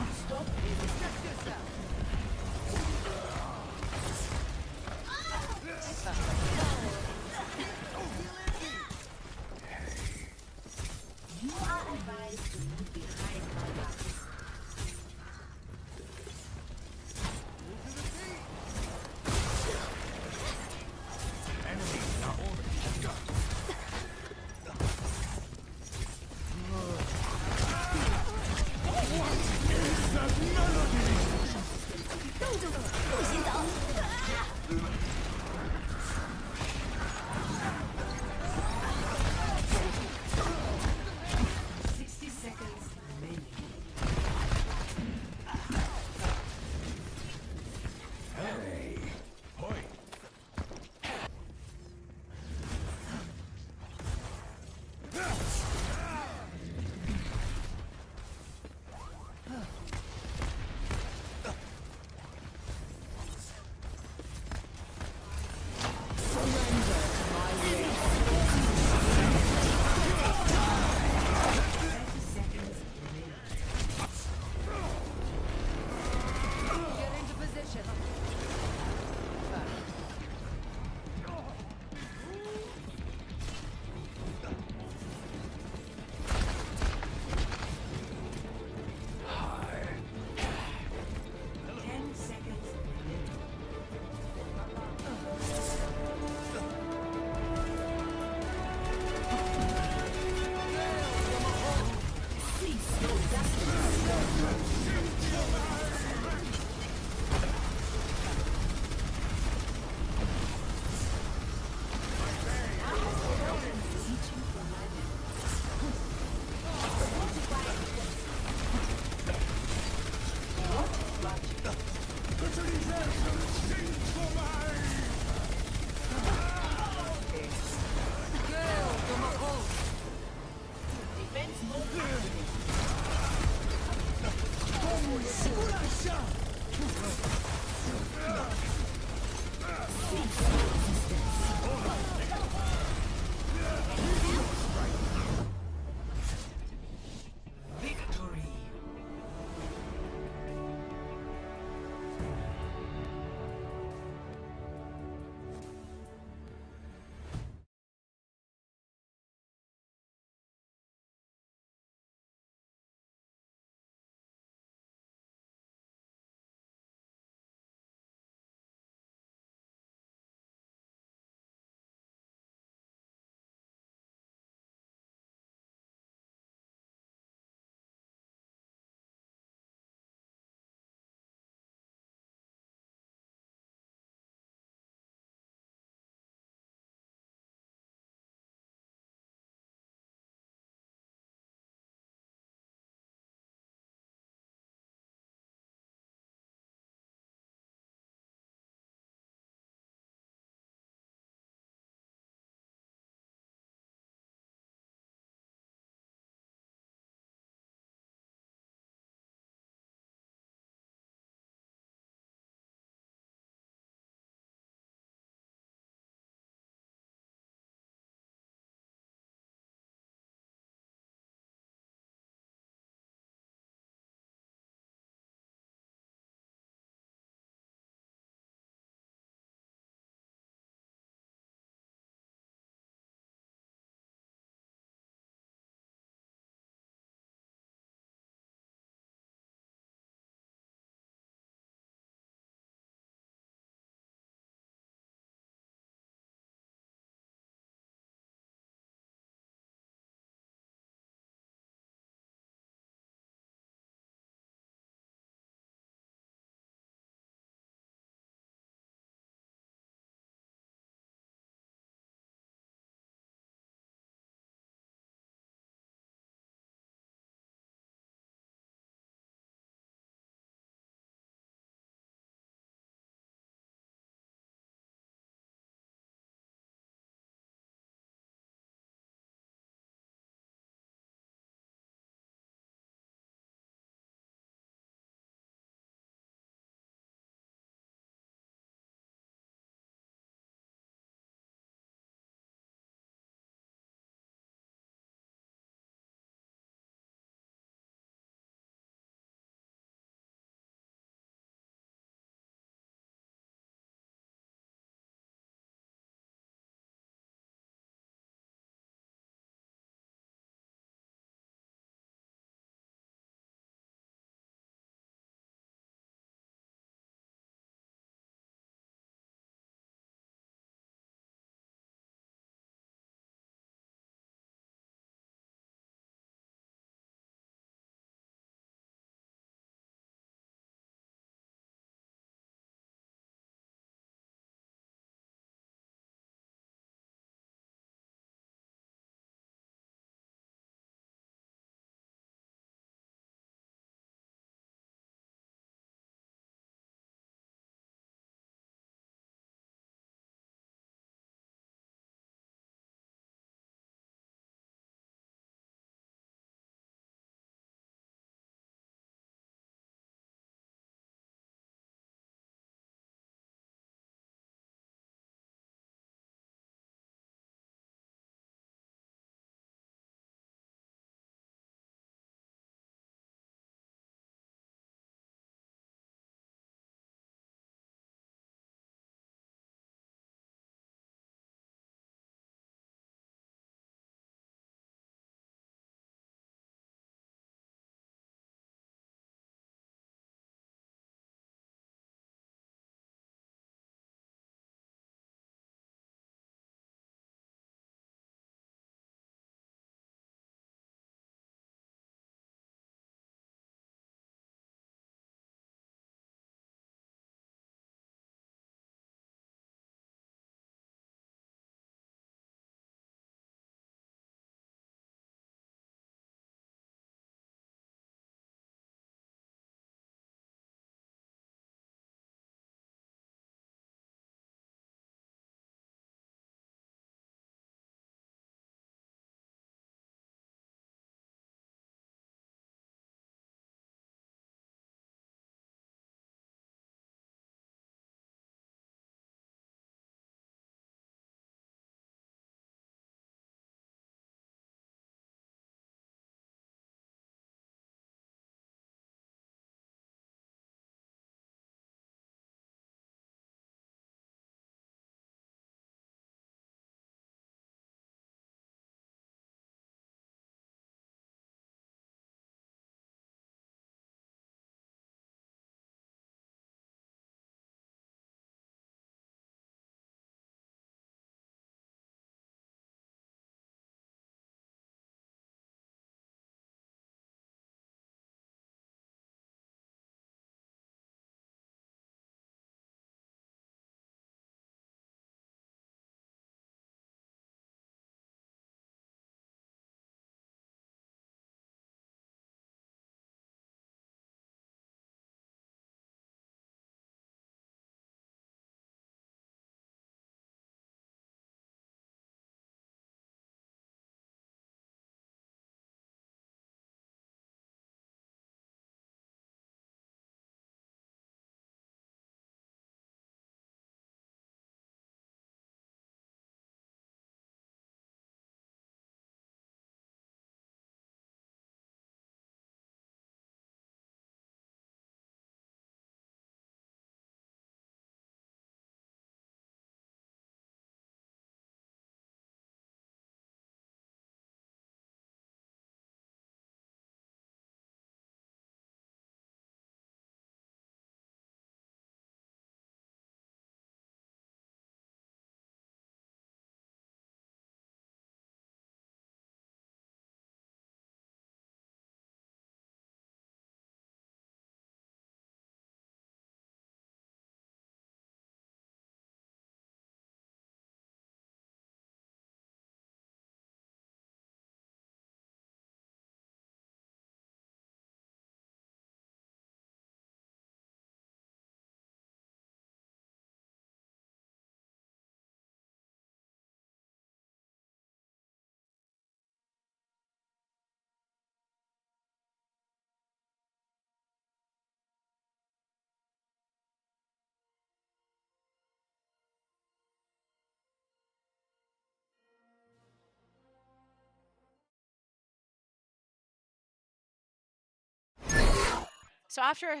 So after a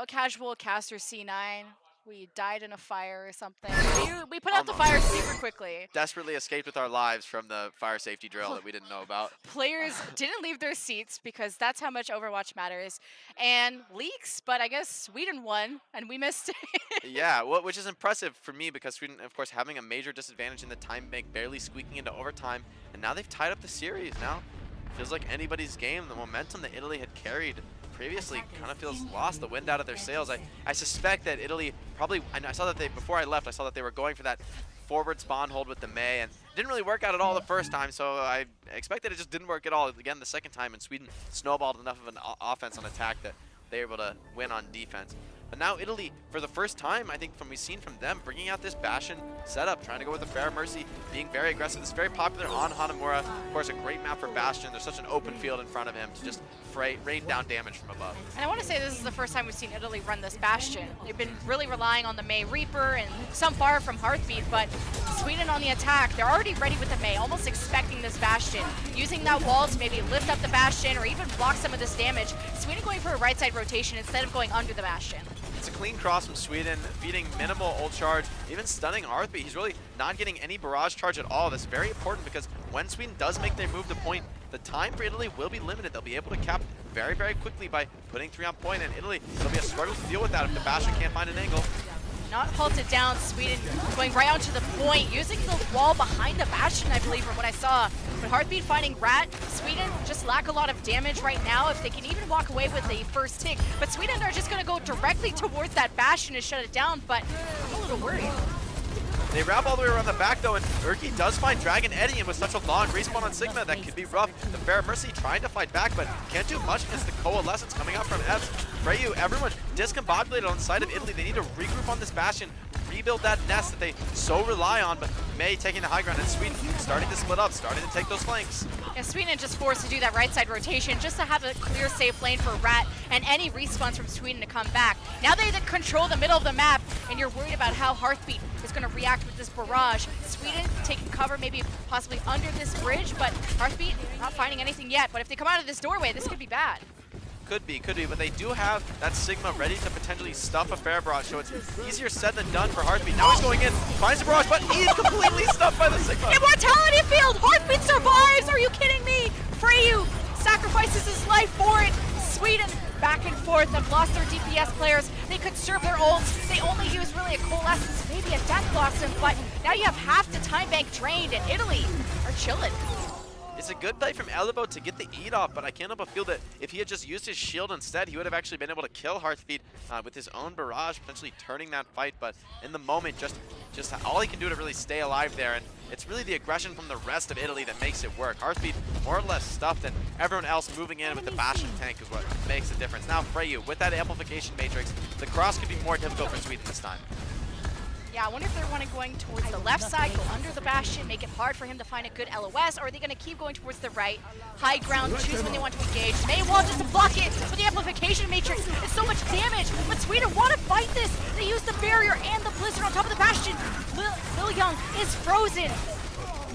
a casual caster C9, we died in a fire or something. We put out the Almost. fire super quickly. Desperately escaped with our lives from the fire safety drill that we didn't know about. Players didn't leave their seats because that's how much Overwatch matters. And leaks, but I guess Sweden won and we missed it. Yeah, well, which is impressive for me because Sweden, of course, having a major disadvantage in the time bank, barely squeaking into overtime, and now they've tied up the series. Now feels like anybody's game. The momentum that Italy had carried previously kind of feels lost, the wind out of their sails. I suspect that Italy probably, I saw that before I left, I saw that they were going for that forward spawn hold with the Mei, and it didn't really work out at all the first time, so I expected it just didn't work at all again the second time, and Sweden snowballed enough of an offense on attack that they were able to win on defense. But now Italy, for the first time, I think we've seen from them, bringing out this Bastion setup, trying to go with the Fair Mercy, being very aggressive. This is very popular on Hanamura. Of course, a great map for Bastion. There's such an open field in front of him to just rain down damage from above. And I want to say this is the first time we've seen Italy run this Bastion. They've been really relying on the Mei Reaper and some fire from Heartbeat, but Sweden on the attack, they're already ready with the Mei, almost expecting this Bastion. Using that wall to maybe lift up the Bastion or even block some of this damage. Sweden going for a right side rotation instead of going under the Bastion. It's a clean cross from Sweden, feeding minimal ult charge, even stunning Heartbeat. He's really not getting any barrage charge at all. That's very important because when Sweden does make their move to point, the time for Italy will be limited. They'll be able to cap very, very quickly by putting 3 on point, and Italy, it'll be a struggle to deal with that if the Bastion can't find an angle. Not halted down, Sweden going right onto the point, using the wall behind the Bastion, I believe, from what I saw. But Heartbeat finding Rat, Sweden just lack a lot of damage right now if they can even walk away with the first tick. But Sweden are just going to go directly towards that Bastion and shut it down, but I'm a little worried. They wrap all the way around the back though, and Urki does find Dragon Eddie, and with such a long respawn on Sigma, that could be rough. The Fair Mercy trying to fight back, but can't do much against the Coalescence coming out from Epps. Freyu, everyone discombobulated on the side of Italy. They need to regroup on this Bastion, rebuild that nest that they so rely on, but Mei taking the high ground, and Sweden starting to split up, starting to take those flanks. Yeah, Sweden just forced to do that right side rotation just to have a clear safe lane for Rat and any respawns from Sweden to come back. Now they control the middle of the map, and you're worried about how Heartbeat is going to react with this barrage. Sweden taking cover maybe possibly under this bridge, but Heartbeat not finding anything yet. But if they come out of this doorway, this could be bad. Could be, but they do have that Sigma ready to potentially stuff a Fair Barrage, so it's easier said than done for Heartbeat. Now he's going in, finds the Barrage, but he's completely stuffed by the Sigma. Immortality field! Heartbeat survives! Are you kidding me? Freyu sacrifices his life for it. Sweden back and forth have lost their DPS players. They could serve their ults. They only use really a Coalescence, maybe a Death Blossom, but now you have half the time bank drained, and Italy are chilling. It's a good play from Elebo to get the eat off, but I can't help but feel that if he had just used his shield instead, he would have actually been able to kill Heartbeat with his own barrage, potentially turning that fight. But in the moment, just all he can do to really stay alive there, and it's really the aggression from the rest of Italy that makes it work. Heartbeat more or less stuffed, and everyone else moving in with the Bastion tank is what makes the difference. Now Freyu, with that amplification matrix, the cross could be more difficult for Sweden this time. Yeah, I wonder if they're going towards the left side, go under the Bastion, make it hard for him to find a good LOS, or are they going to keep going towards the right? High ground, choose when they want to engage. Mei wall just to block it, but the amplification matrix is so much damage. But Sweden want to fight this. They use the barrier and the blizzard on top of the Bastion. Lil Young is frozen.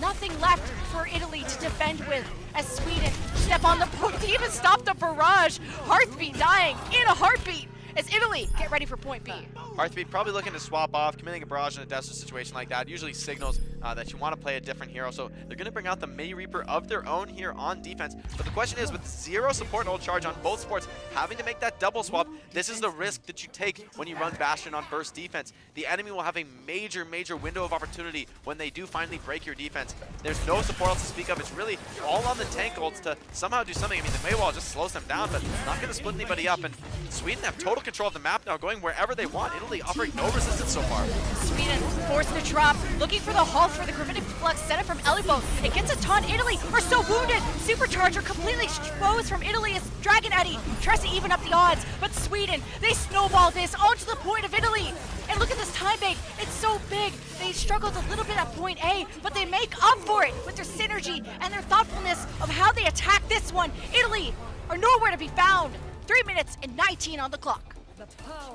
Nothing left for Italy to defend with as Sweden step on the point to even stop the barrage. Heartbeat dying in a heartbeat as Italy get ready for point B. Heartbeat probably looking to swap off, committing a barrage in a desperate situation like that usually signals that you want to play a different hero, so they're going to bring out the Mei Reaper of their own here on defense. But the question is, with 0 support ult charge on both supports, having to make that double swap, this is the risk that you take when you run Bastion on burst defense. The enemy will have a major window of opportunity when they do finally break your defense. There's no support ult to speak of. It's really all on the tank ults to somehow do something. I mean, the Mei wall just slows them down, but not going to split anybody up, and Sweden have total control of the map now, going wherever they want. Italy offering no resistance so far. Sweden forced the drop, looking for the halt for the Gravitic Flux, set it from Elbow. It gets a taunt. Italy are so wounded. Supercharger completely exposed from Italy as Dragon Eddy tries to even up the odds, but Sweden, they snowball this onto the point of Italy. And look at this time bank. It's so big. They struggled a little bit at point A, but they make up for it with their synergy and their thoughtfulness of how they attack this one. Italy are nowhere to be found. 3 minutes and 19 on the clock.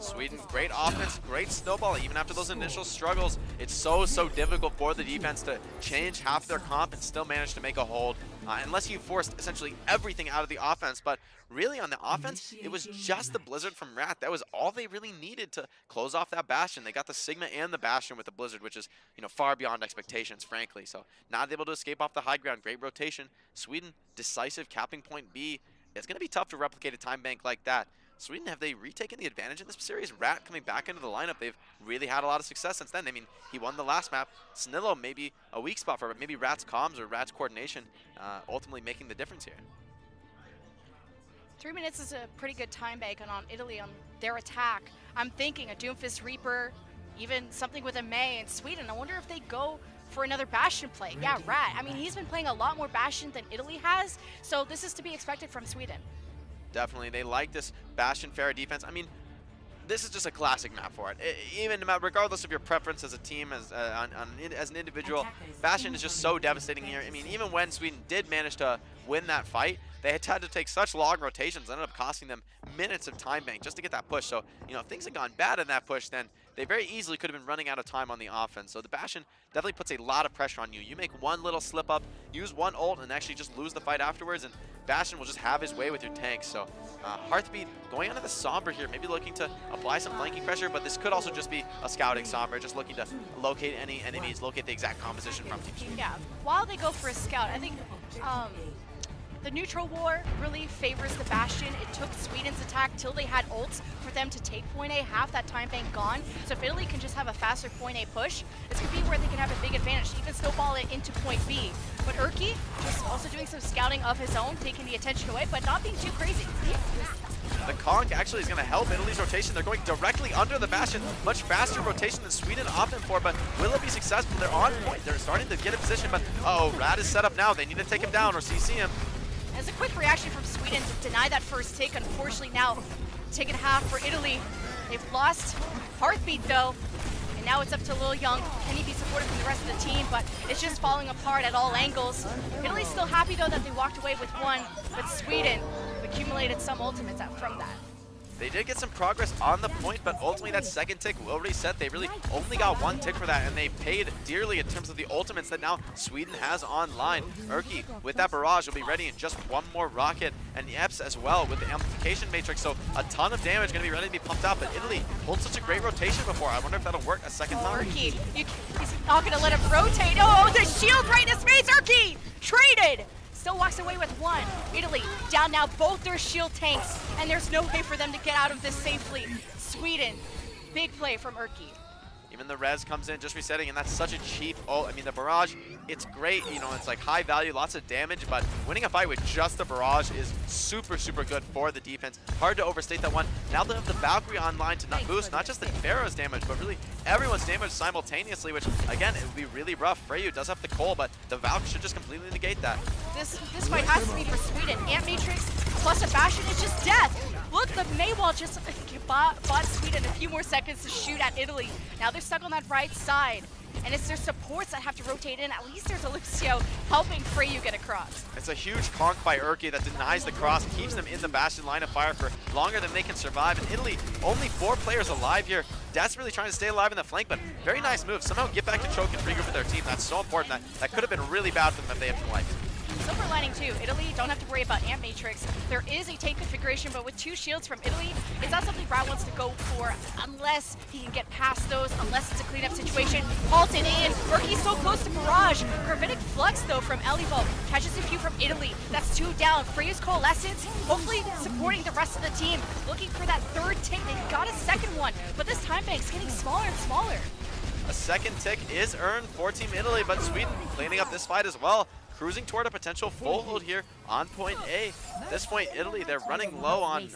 Sweden, great offense, great snowball. Even after those initial struggles, it's so difficult for the defense to change half their comp and still manage to make a hold. Unless you forced essentially everything out of the offense. But really on the offense, it was just the Blizzard from Rat. That was all they really needed to close off that Bastion. They got the Sigma and the Bastion with the Blizzard, which is, you know, far beyond expectations, frankly. So not able to escape off the high ground. Great rotation. Sweden, decisive capping point B. It's going to be tough to replicate a time bank like that. Sweden, have they retaken the advantage in this series? Rat coming back into the lineup. They've really had a lot of success since then. I mean, he won the last map. Snillo maybe a weak spot for, but maybe Rat's comms or Rat's coordination ultimately making the difference here. 3 minutes is a pretty good time bank on Italy on their attack. I'm thinking a Doomfist Reaper, even something with a Mei in Sweden. I wonder if they go for another Bastion play. Yeah, Rat. I mean, he's been playing a lot more Bastion than Italy has, so this is to be expected from Sweden. Definitely, they like this Bastion Pharah defense. I mean, this is just a classic map for it. Even regardless of your preference as a team, as an individual, Bastion is just so devastating here. I mean, even when Sweden did manage to win that fight, they had to take such long rotations, ended up costing them minutes of time bank just to get that push. So, you know, if things had gone bad in that push, then they very easily could have been running out of time on the offense. So the Bastion definitely puts a lot of pressure on you. You make one little slip up, use one ult, and actually just lose the fight afterwards, and Bastion will just have his way with your tanks. So Hearthbeat going onto the Sombra here, maybe looking to apply some flanking pressure, but this could also just be a scouting Sombra, just looking to locate any enemies, locate the exact composition from Team Sweden. Yeah, while they go for a scout, I think the neutral war really favors the Bastion. It took Sweden's attack till they had ults for them to take point A, half that time bank gone. So if Italy can just have a faster point A push, this could be where they can have a big advantage, even snowball it into point B. But Urki just also doing some scouting of his own, taking the attention away, but not being too crazy. The Conk actually is going to help Italy's rotation. They're going directly under the Bastion. Much faster rotation than Sweden opted for, but will it be successful? They're on point. They're starting to get in position, but oh, Rad is set up now. They need to take him down or CC him. As a quick reaction from Sweden to deny that first take, unfortunately now taken half for Italy. They've lost Hearthbeat though, and now it's up to Lil Young. Can he be supported from the rest of the team? But it's just falling apart at all angles. Italy's still happy though that they walked away with one, but Sweden accumulated some ultimates out from that. They did get some progress on the point, but ultimately that second tick will reset. They really only got one tick for that, and they paid dearly in terms of the ultimates that now Sweden has online. Urki, with that barrage, will be ready in just one more rocket, and Eps as well with the amplification matrix, so a ton of damage going to be ready to be pumped out, but Italy pulled such a great rotation before. I wonder if that'll work a second time. Urki, he's not going to let him rotate. Oh, the shield right in his face, Urki! Traded! Still walks away with one. Italy down now both their shield tanks, and there's no way for them to get out of this safely. Sweden, big play from Urki. Even the res comes in, just resetting, and that's such a cheap ult. I mean, the barrage, it's great, you know, it's like high value, lots of damage, but winning a fight with just the barrage is super good for the defense. Hard to overstate that one. Now they have the Valkyrie online to not boost not just the Pharaoh's damage, but really everyone's damage simultaneously, which, again, it would be really rough. Freyu does have the Cole, but the Valk should just completely negate that. This fight has to be for Sweden. Amp Matrix plus a Bastion is just death. Look, the Maywall just bought Sweden a few more seconds to shoot at Italy. Now they're stuck on that right side, and it's their supports that have to rotate in. At least there's a Lucio helping Freyu get across. It's a huge conk by Urki that denies the cross, keeps them in the Bastion line of fire for longer than they can survive. And Italy, only 4 players alive here, desperately trying to stay alive in the flank, but very nice move. Somehow get back to choke and regroup with their team. That's so important. That could have been really bad for them if they had been life. Silver lining too, Italy don't have to worry about Amp Matrix. There is a take configuration, but with 2 shields from Italy, it's not something Rat wants to go for unless he can get past those, unless it's a cleanup situation. Halted in, Urki's so close to Barrage. Gravitic Flux though from Elivo catches a few from Italy. That's 2 down. Freyu's Coalescence, hopefully supporting the rest of the team. Looking for that 3rd tick, they got a 2nd one, but this time bank's getting smaller and smaller. A 2nd tick is earned for Team Italy, but Sweden cleaning up this fight as well. Cruising toward a potential full hold here on point A. At this point, Italy, they're running low on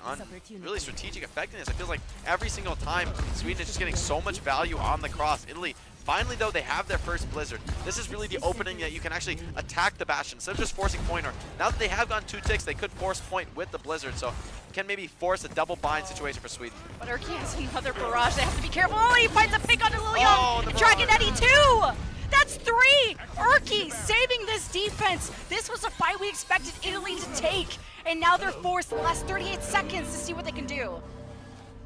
really strategic effectiveness. It feels like every single time Sweden is just getting so much value on the cross. Italy, finally though, they have their first Blizzard. This is really the opening that you can actually attack the Bastion instead of just forcing point. Or now that they have gone 2 ticks, they could force point with the Blizzard. So can maybe force a double bind situation for Sweden. But Urki has another barrage. They have to be careful. Oh, he finds a pick onto Lil Young. Oh, Dragon Eddy too! That's 3! Urki saving this defense. This was a fight we expected Italy to take, and now they're forced in the last 38 seconds to see what they can do.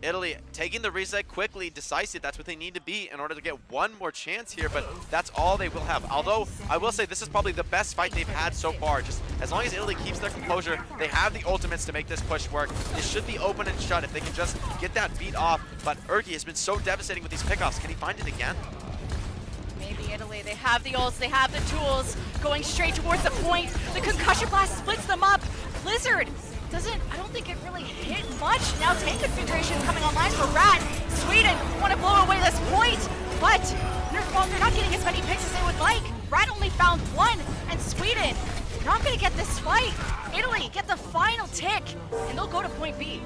Italy taking the reset quickly, decisive. That's what they need to be in order to get one more chance here, but that's all they will have. Although, I will say this is probably the best fight they've had so far. Just as long as Italy keeps their composure, they have the ultimates to make this push work. It should be open and shut if they can just get that beat off, but Urki has been so devastating with these pickoffs. Can he find it again? Maybe Italy, they have the ults, they have the tools, going straight towards the point. The concussion blast splits them up. Blizzard I don't think it really hit much. Now tank configuration coming online for Rat. Sweden want to blow away this point, but they're not getting as many picks as they would like. Rat only found one, and Sweden not going to get this fight. Italy get the final tick, and they'll go to point B.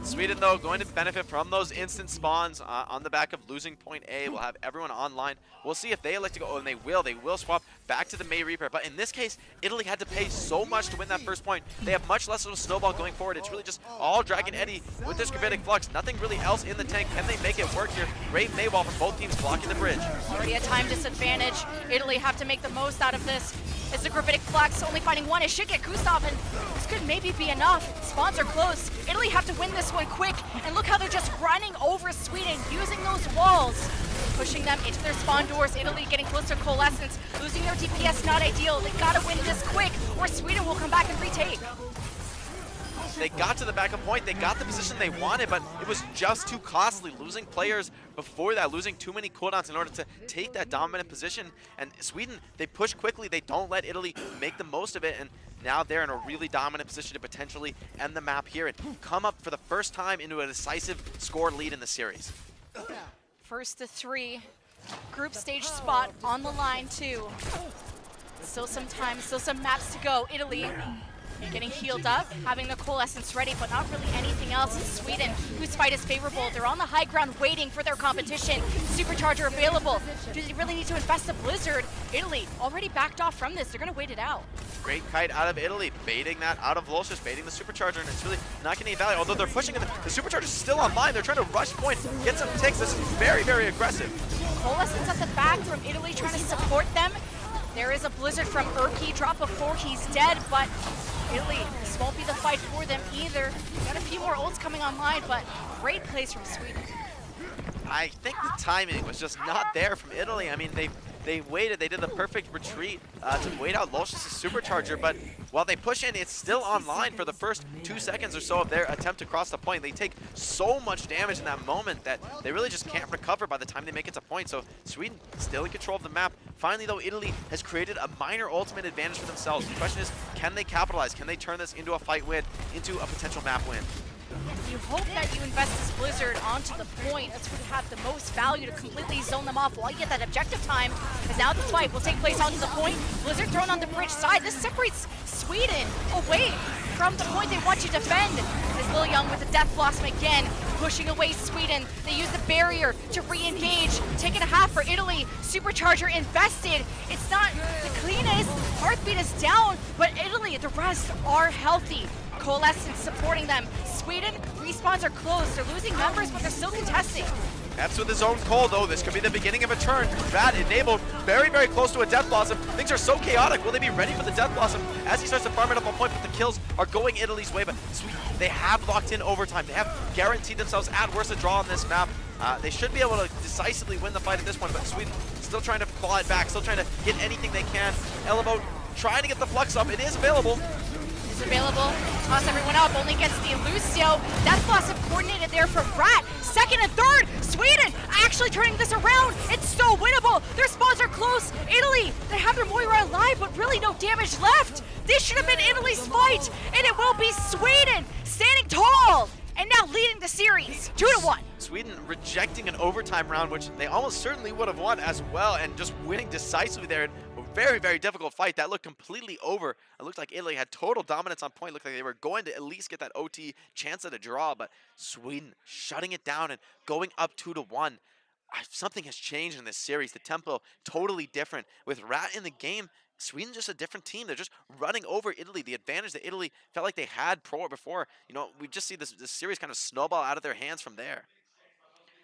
Sweden, though, going to benefit from those instant spawns on the back of losing point A. We'll have everyone online. We'll see if they elect to go, and they will swap back to the May Reaper. But in this case, Italy had to pay so much to win that first point. They have much less of a snowball going forward. It's really just all Dragon Eddy with this Gravitic Flux. Nothing really else in the tank. Can they make it work here? Great Maywall from both teams blocking the bridge. Already a time disadvantage. Italy have to make the most out of this. It's the Gravitic Flux only finding one. It should get Gustav, and this could maybe be enough. Spawns are close. Italy have to win this one quick, and look how they're just running over Sweden, using those walls, pushing them into their spawn doors. Italy getting close to Coalescence, losing their DPS, not ideal. They gotta win this quick, or Sweden will come back and retake. They got to the backup point, they got the position they wanted, but it was just too costly. Losing players before that, losing too many cooldowns in order to take that dominant position. And Sweden, they push quickly, they don't let Italy make the most of it, and now they're in a really dominant position to potentially end the map here and come up for the first time into a decisive score lead in the series. First to 3, group stage spot on the line too. Still some time, still some maps to go. Italy getting healed up, having the Coalescence ready, but not really anything else. It's Sweden, whose fight is favorable. They're on the high ground waiting for their competition. Supercharger available. Do they really need to invest the Blizzard? Italy already backed off from this. They're going to wait it out. Great kite out of Italy, baiting that out of Lucius, baiting the Supercharger, and it's really not getting any value. Although they're pushing it, the Supercharger's still online. They're trying to rush point, get some ticks. This is very, very aggressive. Coalescence at the back from Italy trying to support them. There is a Blizzard from Urki, drop before he's dead, but Italy, this won't be the fight for them either. Got a few more ults coming online, but great plays from Sweden. I think the timing was just not there from Italy. I mean, they waited, they did the perfect retreat to wait out Lucius' Supercharger, but while they push in, it's still online for the first 2 seconds or so of their attempt to cross the point. They take so much damage in that moment that they really just can't recover by the time they make it to point, so Sweden still in control of the map. Finally, though, Italy has created a minor ultimate advantage for themselves. The question is, can they capitalize? Can they turn this into a fight win, into a potential map win? You hope that you invest this Blizzard onto the point. That's what would have the most value to completely zone them off while you get that objective time. Because now the fight will take place onto the point. Blizzard thrown on the bridge side. This separates Sweden away from the point they want you to defend. As Lil Young with the Death Blossom again, pushing away Sweden. They use the barrier to re-engage. Taking a half for Italy. Supercharger invested. It's not the cleanest. Heartbeat is down, but Italy, the rest are healthy. Coalescence supporting them. Sweden, respawns are closed. They're losing members, but they're still contesting. That's with his own cold, though. This could be the beginning of a turn. That enabled very, very close to a Death Blossom. Things are so chaotic. Will they be ready for the Death Blossom as he starts to farm it up on point? But the kills are going Italy's way. But they have locked in overtime. They have guaranteed themselves at worst a draw on this map. They should be able to decisively win the fight at this point. But Sweden still trying to claw it back, still trying to get anything they can. Elbow trying to get the Flux up. It is available. Is available. Toss everyone up. Only gets the Lucio. Death Blossom coordinated there from Rat. Second and third. Sweden actually turning this around. It's so winnable. Their spawns are close. Italy, they have their Moira alive, but really no damage left. This should have been Italy's fight, and it will be Sweden standing tall and now leading the series 2-1. Sweden rejecting an overtime round, which they almost certainly would have won as well, and just winning decisively there. A very, very difficult fight. That looked completely over. It looked like Italy had total dominance on point. It looked like they were going to at least get that OT chance at a draw, but Sweden shutting it down and going up 2-1. Something has changed in this series. The tempo totally different. With Rat in the game, Sweden's just a different team. They're just running over Italy. The advantage that Italy felt like they had before, we just see this series kind of snowball out of their hands from there.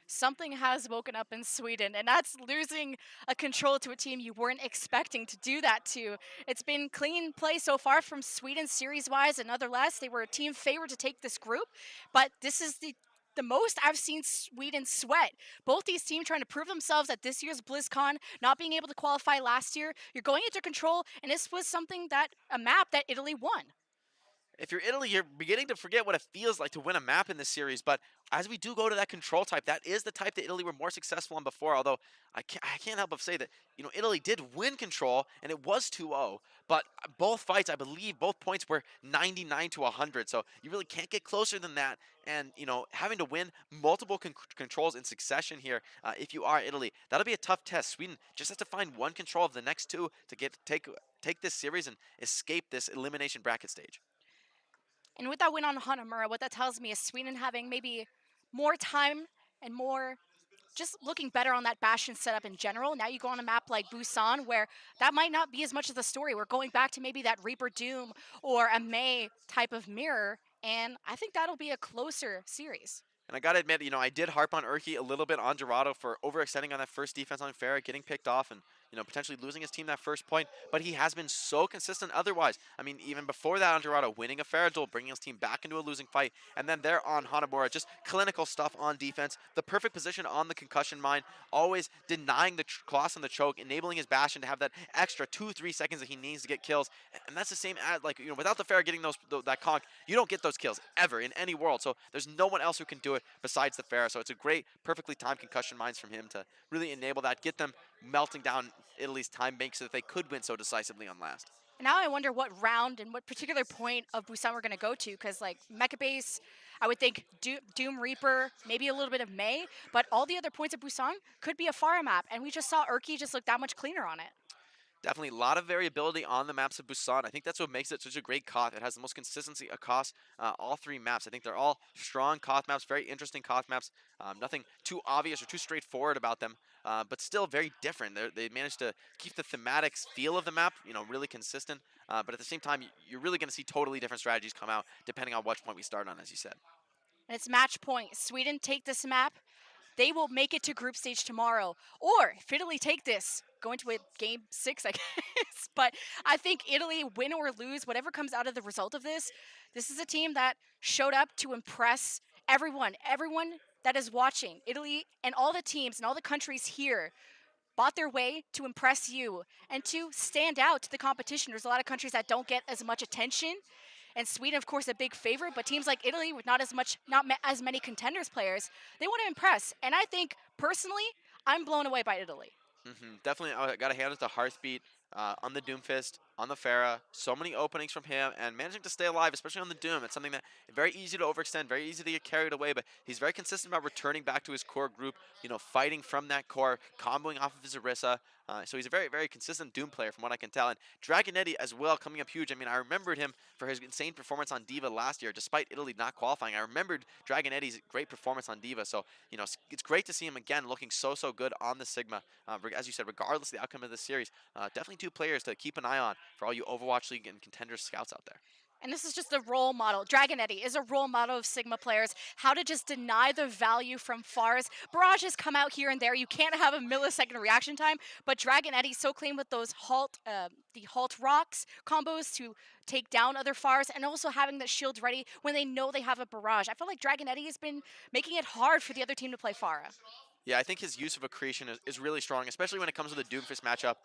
Something has woken up in Sweden, and that's losing a control to a team you weren't expecting to do that to. It's been clean play so far from Sweden series-wise, and nonetheless, they were a team favored to take this group, but this is the the most I've seen Sweden sweat. Both these teams trying to prove themselves at this year's BlizzCon, not being able to qualify last year. You're going into control, and this was something that a map that Italy won. If you're Italy, you're beginning to forget what it feels like to win a map in this series. But as we do go to that control type, that is the type that Italy were more successful on before. Although I can't help but say that Italy did win control and it was 2-0. But both fights, I believe, both points were 99 to 100. So you really can't get closer than that. And having to win multiple controls in succession here, if you are Italy, that'll be a tough test. Sweden just has to find one control of the next two to take this series and escape this elimination bracket stage. And with that win on Hanamura, what that tells me is Sweden having maybe more time and more just looking better on that Bastion setup in general. Now you go on a map like Busan, where that might not be as much of the story. We're going back to maybe that Reaper Doom or a May type of mirror, and I think that'll be a closer series. And I gotta admit, I did harp on Urki a little bit on Dorado for overextending on that first defense on Farah, getting picked off and, potentially losing his team that first point. But he has been so consistent otherwise. I mean, even before that on Dorado, winning a Farah duel, bringing his team back into a losing fight. And then there on Hanamura, just clinical stuff on defense. The perfect position on the concussion mine, always denying the Colossus and the choke, enabling his Bastion to have that extra 2-3 seconds that he needs to get kills. And that's the same as, without the Farah getting that conk, you don't get those kills ever in any world. So there's no one else who can do it besides the Farah. So it's a great, perfectly timed concussion mines from him to really enable that, get them melting down Italy's time bank so that they could win so decisively on last. Now I wonder what round and what particular point of Busan we're going to go to, because like Mecha Base, I would think Doom Reaper, maybe a little bit of May, but all the other points of Busan could be a Farah map, and we just saw Urki just look that much cleaner on it. Definitely a lot of variability on the maps of Busan. I think that's what makes it such a great Koth. It has the most consistency across all three maps. I think they're all strong Koth maps, very interesting Koth maps. Nothing too obvious or too straightforward about them, but still very different. They managed to keep the thematics feel of the map, really consistent. But at the same time, you're really going to see totally different strategies come out depending on which point we start on, as you said. And it's match point. Sweden take this map. They will make it to group stage tomorrow. Or if Italy take this, go into a game 6, I guess. But I think Italy, win or lose, whatever comes out of the result of this is a team that showed up to impress everyone. Everyone that is watching. Italy and all the teams and all the countries here bought their way to impress you and to stand out to the competition. There's a lot of countries that don't get as much attention. And Sweden, of course, a big favorite, but teams like Italy with not as many contenders players, they want to impress. And I think, personally, I'm blown away by Italy. Definitely, I got to hand it to Hearthbeat on the Doomfist, on the Farah. So many openings from him, and managing to stay alive, especially on the Doom. It's something that very easy to overextend, very easy to get carried away, but he's very consistent about returning back to his core group, fighting from that core, comboing off of his Orisa. So he's a very, very consistent Doom player from what I can tell. And Dragonetti as well, coming up huge. I mean, I remembered him for his insane performance on Diva last year, despite Italy not qualifying. I remembered Dragonetti's great performance on Diva. So, it's great to see him again looking so good on the Sigma. As you said, regardless of the outcome of this series, definitely two players to keep an eye on for all you Overwatch League and contender scouts out there. And this is just a role model. Dragonetti is a role model of Sigma players. How to just deny the value from Fars. Barrages come out here and there. You can't have a millisecond reaction time, but Dragonetti's so clean with those the halt rocks combos to take down other Fars, and also having the shields ready when they know they have a barrage. I feel like Dragonetti has been making it hard for the other team to play Farah. Yeah, I think his use of accretion is really strong, especially when it comes to the Doomfist matchup.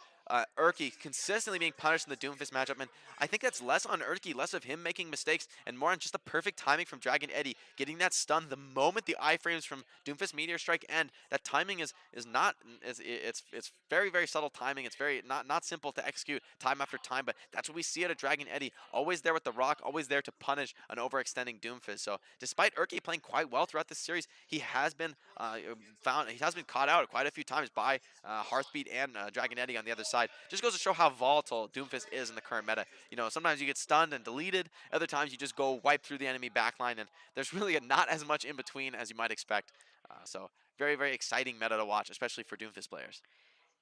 Urki consistently being punished in the Doomfist matchup, and I think that's less on Urki, less of him making mistakes, and more on just the perfect timing from Dragonetti, getting that stun the moment the iframes from Doomfist Meteor Strike end. That timing is not, it's very, very subtle timing. It's very not simple to execute time after time, but that's what we see out of Dragonetti, always there with the rock, always there to punish an overextending Doomfist. So despite Urki playing quite well throughout this series, he has been caught out quite a few times by Hearthbeat and Dragonetti on the other side. Just goes to show how volatile Doomfist is in the current meta. Sometimes you get stunned and deleted. Other times you just go wipe through the enemy backline, and there's really not as much in between as you might expect. So very, very exciting meta to watch, especially for Doomfist players.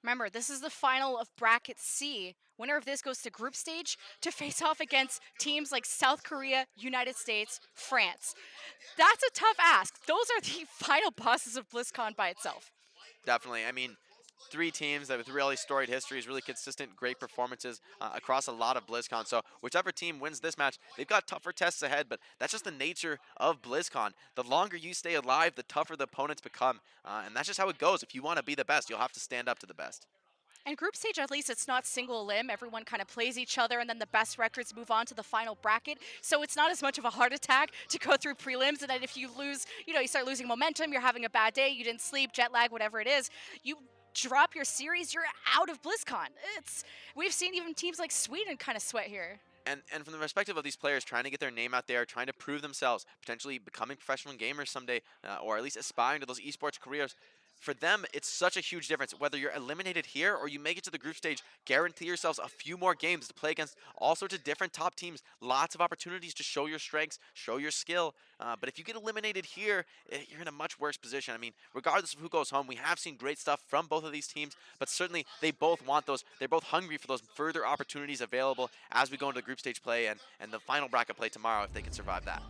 Remember, this is the final of Bracket C. Winner of this goes to group stage to face off against teams like South Korea, United States, France. That's a tough ask. Those are the final bosses of BlizzCon by itself. Definitely. I mean, three teams that with really storied histories, really consistent, great performances across a lot of BlizzCon. So whichever team wins this match, they've got tougher tests ahead, but that's just the nature of BlizzCon. The longer you stay alive, the tougher the opponents become, and that's just how it goes. If you want to be the best, you'll have to stand up to the best. And group stage, at least, it's not single limb. Everyone kind of plays each other, and then the best records move on to the final bracket. So it's not as much of a heart attack to go through prelims. And then if you lose, you start losing momentum, you're having a bad day, you didn't sleep, jet lag, whatever it is, you drop your series, you're out of BlizzCon. We've seen even teams like Sweden kind of sweat here. And from the perspective of these players trying to get their name out there, trying to prove themselves, potentially becoming professional gamers someday, or at least aspiring to those esports careers, for them, it's such a huge difference. Whether you're eliminated here or you make it to the group stage, guarantee yourselves a few more games to play against all sorts of different top teams. Lots of opportunities to show your strengths, show your skill. But if you get eliminated here, you're in a much worse position. I mean, regardless of who goes home, we have seen great stuff from both of these teams, but certainly they both want those. They're both hungry for those further opportunities available as we go into the group stage play and the final bracket play tomorrow if they can survive that.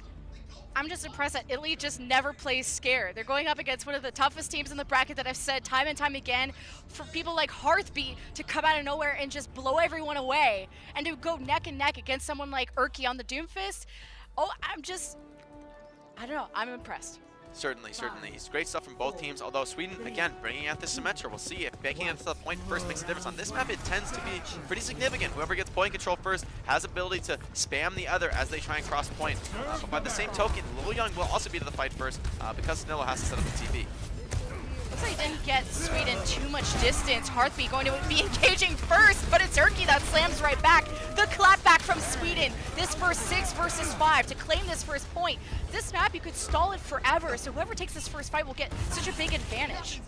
I'm just impressed that Italy just never plays scared. They're going up against one of the toughest teams in the bracket that I've said time and time again. For people like Hearthbeat to come out of nowhere and just blow everyone away, and to go neck and neck against someone like Urki on the Doomfist, I don't know, I'm impressed. Certainly. It's great stuff from both teams, although Sweden, again, bringing out this Symmetra. We'll see if making it to the point first makes a difference. On this map, it tends to be pretty significant. Whoever gets point control first has ability to spam the other as they try and cross point. But by the same token, Lil Young will also be to the fight first because Snillo has to set up the TP. Looks like he didn't get Sweden too much distance. Hearthbeat going to be engaging first, but it's Urki that slams right back. The clapback from Sweden. This first 6 versus 5 to claim this first point. This map, you could stall it forever, so whoever takes this first fight will get such a big advantage.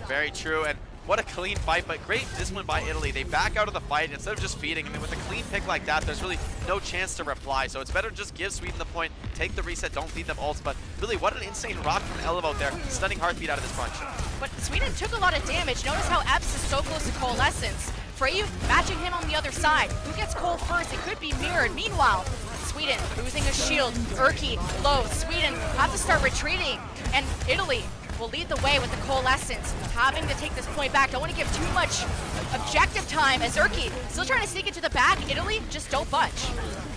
Very true, and what a clean fight, but great discipline by Italy. They back out of the fight instead of just feeding. I mean, with a clean pick like that, there's really no chance to reply, so it's better to just give Sweden the point, take the reset, don't feed them ults, but really, what an insane rock from Elevo there, stunning Hearthbeat out of this punch. But Sweden took a lot of damage. Notice how Epps is so close to Coalescence. Freyu matching him on the other side. Who gets Cole first? It could be mirrored. Meanwhile, Sweden losing a shield. Urki low. Sweden have to start retreating. And Italy will lead the way with the Coalescence, having to take this point back. Don't want to give too much objective time as Urki still trying to sneak into the back. Italy, just don't budge.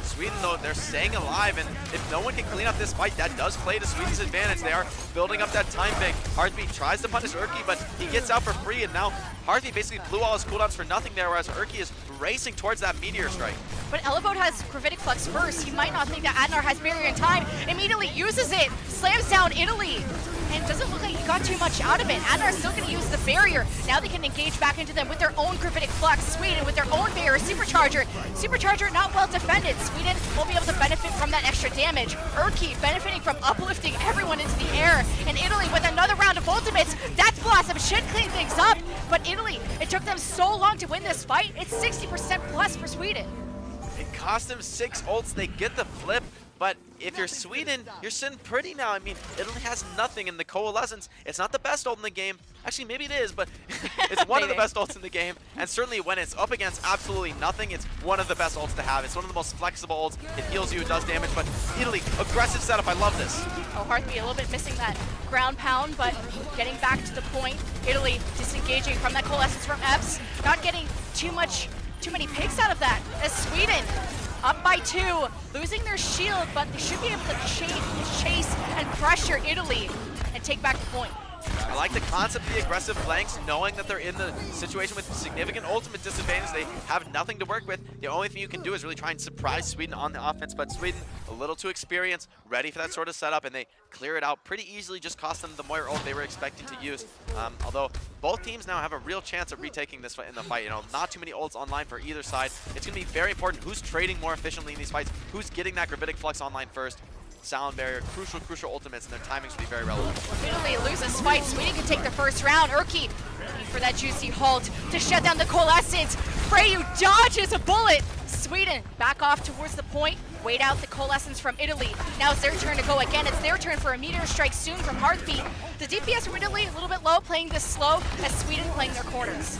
Sweden, though, they're staying alive, and if no one can clean up this fight, that does play to Sweden's advantage. They are building up that time bank. Hearthbeat tries to punish Urki, but he gets out for free, and now Hearthbeat basically blew all his cooldowns for nothing there, whereas Urki is racing towards that Meteor Strike. But Elevote has Gravitic Flux first. He might not think that Adnar has barrier in time. Immediately uses it, slams down Italy. And it doesn't look like he got too much out of it. Adnar's still going to use the barrier. Now they can engage back into them with their own Gravitic Flux. Sweden with their own barrier, Supercharger. Supercharger not well defended. Sweden won't be able to benefit from that extra damage. Urki benefiting from uplifting everyone into the air. And Italy with another round of ultimates. Death Blossom should clean things up. But Italy, it took them so long to win this fight. It's 60% plus for Sweden. It cost them 6 ults. They get the flip. But if you're Sweden, you're sitting pretty now. I mean, Italy has nothing in the Coalescence. It's not the best ult in the game. Actually, maybe it is, but it's one of the best ults in the game. And certainly when it's up against absolutely nothing, it's one of the best ults to have. It's one of the most flexible ults. It heals you, it does damage, but Italy, aggressive setup. I love this. Oh, Hearthbeat a little bit missing that ground pound, but getting back to the point. Italy disengaging from that Coalescence from Epps. Not getting too many picks out of that as Sweden up by 2, losing their shield, but they should be able to chase and pressure Italy and take back the point. I like the concept of the aggressive flanks, knowing that they're in the situation with significant ultimate disadvantage. They have nothing to work with. The only thing you can do is really try and surprise Sweden on the offense, but Sweden, a little too experienced, ready for that sort of setup, and they clear it out pretty easily, just cost them the Moira ult they were expecting to use. Although both teams now have a real chance of retaking this in the fight. You know, not too many ults online for either side. It's going to be very important who's trading more efficiently in these fights, who's getting that Gravitic Flux online first. Sound barrier, crucial ultimates, and their timings will be very relevant. Italy loses fight. Sweden can take the first round. Urki looking for that juicy halt to shut down the Coalescence. Freyu dodges a bullet. Sweden back off towards the point. Wait out the Coalescence from Italy. Now it's their turn to go again. It's their turn for a Meteor Strike soon from Hearthbeat. The DPS from Italy a little bit low, playing this slow, as Sweden playing their corners.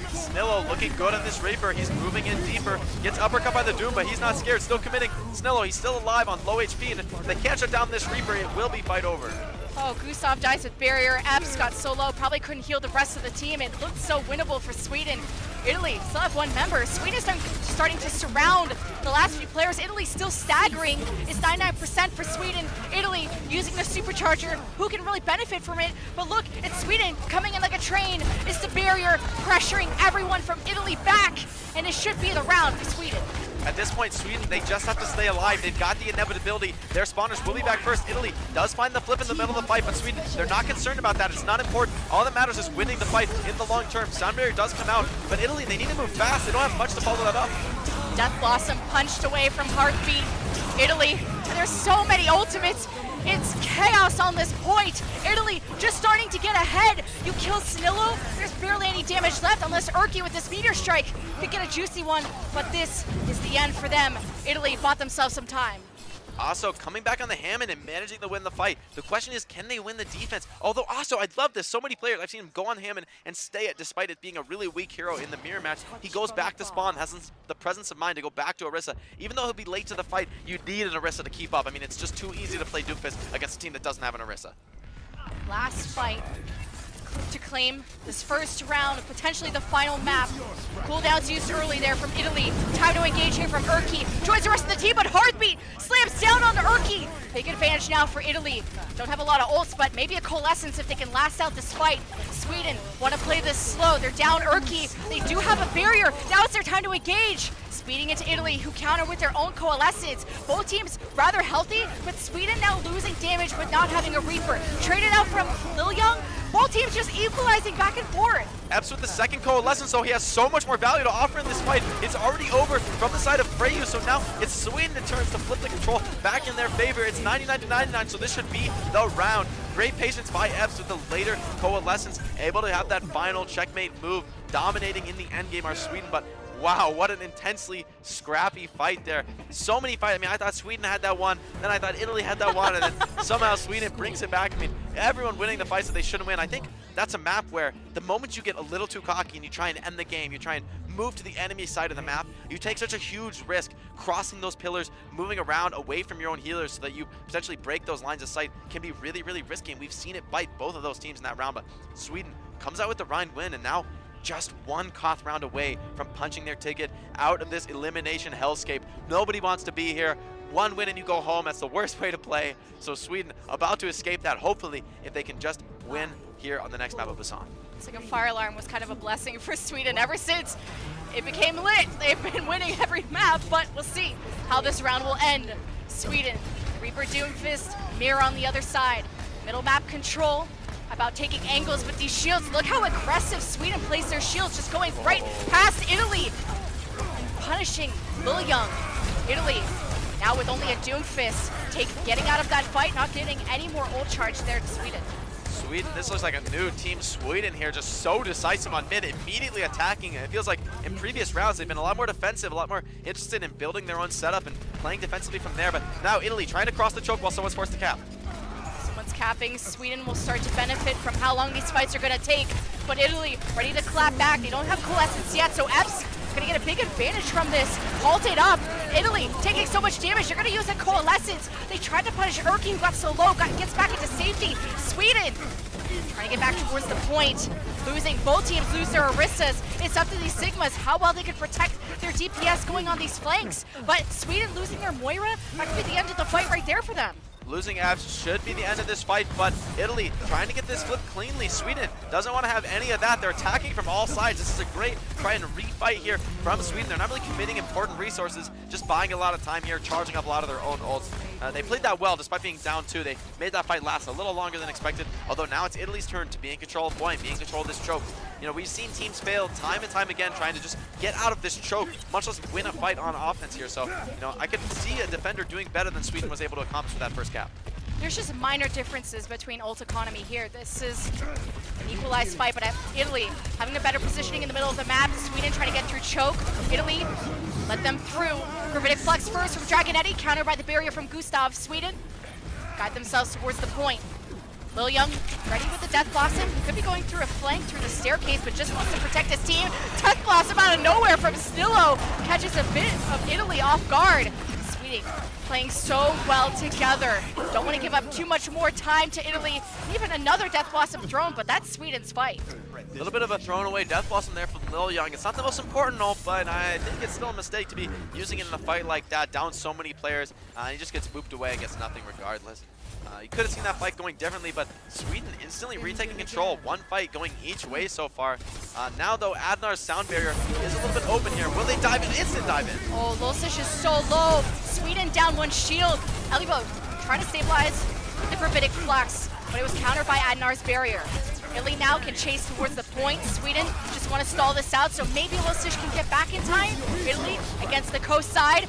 Snillo looking good on this Reaper. He's moving in deeper. Gets uppercut by the Doom, but he's not scared. Still committing. Snillo, he's still alive on low HP, and if they can't shut down this Reaper, it will be fight over. Oh, Gustav dies with barrier. Epps got so low, probably couldn't heal the rest of the team. It looked so winnable for Sweden. Italy still have one member. Sweden is starting to surround the last few players. Italy still staggering. It's 99% for Sweden. Italy using the supercharger. Who can really benefit from it? But look, it's Sweden coming in like a train. It's the barrier pressuring everyone from Italy back. And it should be the round for Sweden. At this point, Sweden, they just have to stay alive. They've got the inevitability. Their spawners will be back first. Italy does find the flip in the middle of the fight, but Sweden, they're not concerned about that. It's not important. All that matters is winning the fight in the long term. Sound barrier does come out, but Italy, they need to move fast. They don't have much to follow that up. Death Blossom punched away from Heartbeat. Italy, there's so many ultimates. It's chaos on this point. Italy just starting to get ahead. You kill Snillo, there's barely any damage left unless Urki with this meteor strike could get a juicy one, but this is the end for them. Italy bought themselves some time. Also, coming back on the Hammond and managing to win the fight. The question is, can they win the defense? Although, also, I love this. So many players, I've seen him go on Hammond and stay it despite it being a really weak hero in the mirror match. He goes back to spawn, has the presence of mind to go back to Orisa. Even though he'll be late to the fight, you need an Orisa to keep up. I mean, it's just too easy to play Doomfist against a team that doesn't have an Orisa. Last fight to claim this first round, potentially the final map. Cooldowns used early there from Italy. Time to engage here from Urki. Joins the rest of the team, but Heartbeat slams down on Urki. Big advantage now for Italy. Don't have a lot of ults, but maybe a Coalescence if they can last out this fight. Sweden want to play this slow. They're down Urki. They do have a barrier. Now it's their time to engage. Speeding into Italy, who counter with their own Coalescence. Both teams rather healthy, but Sweden now losing damage but not having a Reaper. Traded out from Lil Young. Both teams just equalizing back and forth. Epps with the second Coalescence, so he has so much more value to offer in this fight. It's already over from the side of Freyu, so now it's Sweden that turns to flip the control back in their favor. It's 99 to 99, so this should be the round. Great patience by Epps with the later Coalescence, able to have that final checkmate move, dominating in the endgame are Sweden, but wow, what an intensely scrappy fight there. So many fights. I mean, I thought Sweden had that one, then I thought Italy had that one, and then somehow Sweden brings it back. I mean, everyone winning the fights that they shouldn't win. I think that's a map where the moment you get a little too cocky and you try and end the game, you try and move to the enemy side of the map, you take such a huge risk crossing those pillars, moving around away from your own healers so that you potentially break those lines of sight can be really, really risky. And we've seen it bite both of those teams in that round, but Sweden comes out with the Rhine win, and now just one Koth round away from punching their ticket out of this elimination hellscape. Nobody wants to be here. One win and you go home. That's the worst way to play. So Sweden about to escape that, hopefully, if they can just win here on the next map of Busan. It's like a fire alarm was kind of a blessing for Sweden ever since it became lit. They've been winning every map, but we'll see how this round will end. Sweden, Reaper Doomfist, Mirror on the other side. Middle map control. About taking angles with these shields. Look how aggressive Sweden plays their shields, just going right past Italy and punishing Lil Young. Italy now with only a Doomfist, getting out of that fight, not getting any more ult charge there to Sweden. Sweden, this looks like a new team Sweden here, just so decisive on mid, immediately attacking. It feels like in previous rounds they've been a lot more defensive, a lot more interested in building their own setup and playing defensively from there, but now Italy trying to cross the choke while someone's forced to cap. Someone's capping. Sweden will start to benefit from how long these fights are going to take, but Italy ready to clap back. They don't have Coalescence yet, so Epps going to get a big advantage from this. Halted up. Italy taking so much damage. They're going to use a Coalescence. They tried to punish Urki, who got so low, gets back into safety. Sweden trying to get back towards the point. Losing. Both teams lose their Orisas. It's up to these Sigmas how well they can protect their DPS going on these flanks. But Sweden losing their Moira, that could be the end of the fight right there for them. Losing Epps should be the end of this fight, but Italy trying to get this flip cleanly. Sweden doesn't want to have any of that. They're attacking from all sides. This is a great try and refight here from Sweden. They're not really committing important resources, just buying a lot of time here, charging up a lot of their own ults. They played that well despite being down 2. They made that fight last a little longer than expected, although now it's Italy's turn to be in control of point, be in control of this choke. You know, we've seen teams fail time and time again trying to just get out of this choke, much less win a fight on offense here. So, you know, I could see a defender doing better than Sweden was able to accomplish with that first cap. There's just minor differences between ult economy here. This is an equalized fight, but Italy having a better positioning in the middle of the map. Sweden trying to get through choke. Italy let them through. Gravitic Flux first from Dragonetti, countered by the barrier from Gustav. Sweden guide themselves towards the point. Lil Young ready with the Death Blossom. He could be going through a flank through the staircase, but just wants to protect his team. Death Blossom out of nowhere from Snillo catches a bit of Italy off guard. succeeding, playing so well together. Don't want to give up too much more time to Italy. Even another Death Blossom thrown, but that's Sweden's fight. A little bit of a thrown away Death Blossom there from Lil Young. It's not the most important ult, but I think it's still a mistake to be using it in a fight like that, down so many players. He just gets booped away and gets nothing regardless. You could have seen that fight going differently, but Sweden instantly retaking control. One fight going each way so far. Now, though, Adnar's sound barrier is a little bit open here. Will they dive in? Instant dive in. Oh, Losish is so low. Sweden down one shield. Elibo trying to stabilize the Gravitic Flux, but it was countered by Adnar's barrier. Italy now can chase towards the point. Sweden just want to stall this out, so maybe Losish can get back in time. Italy against the coast side.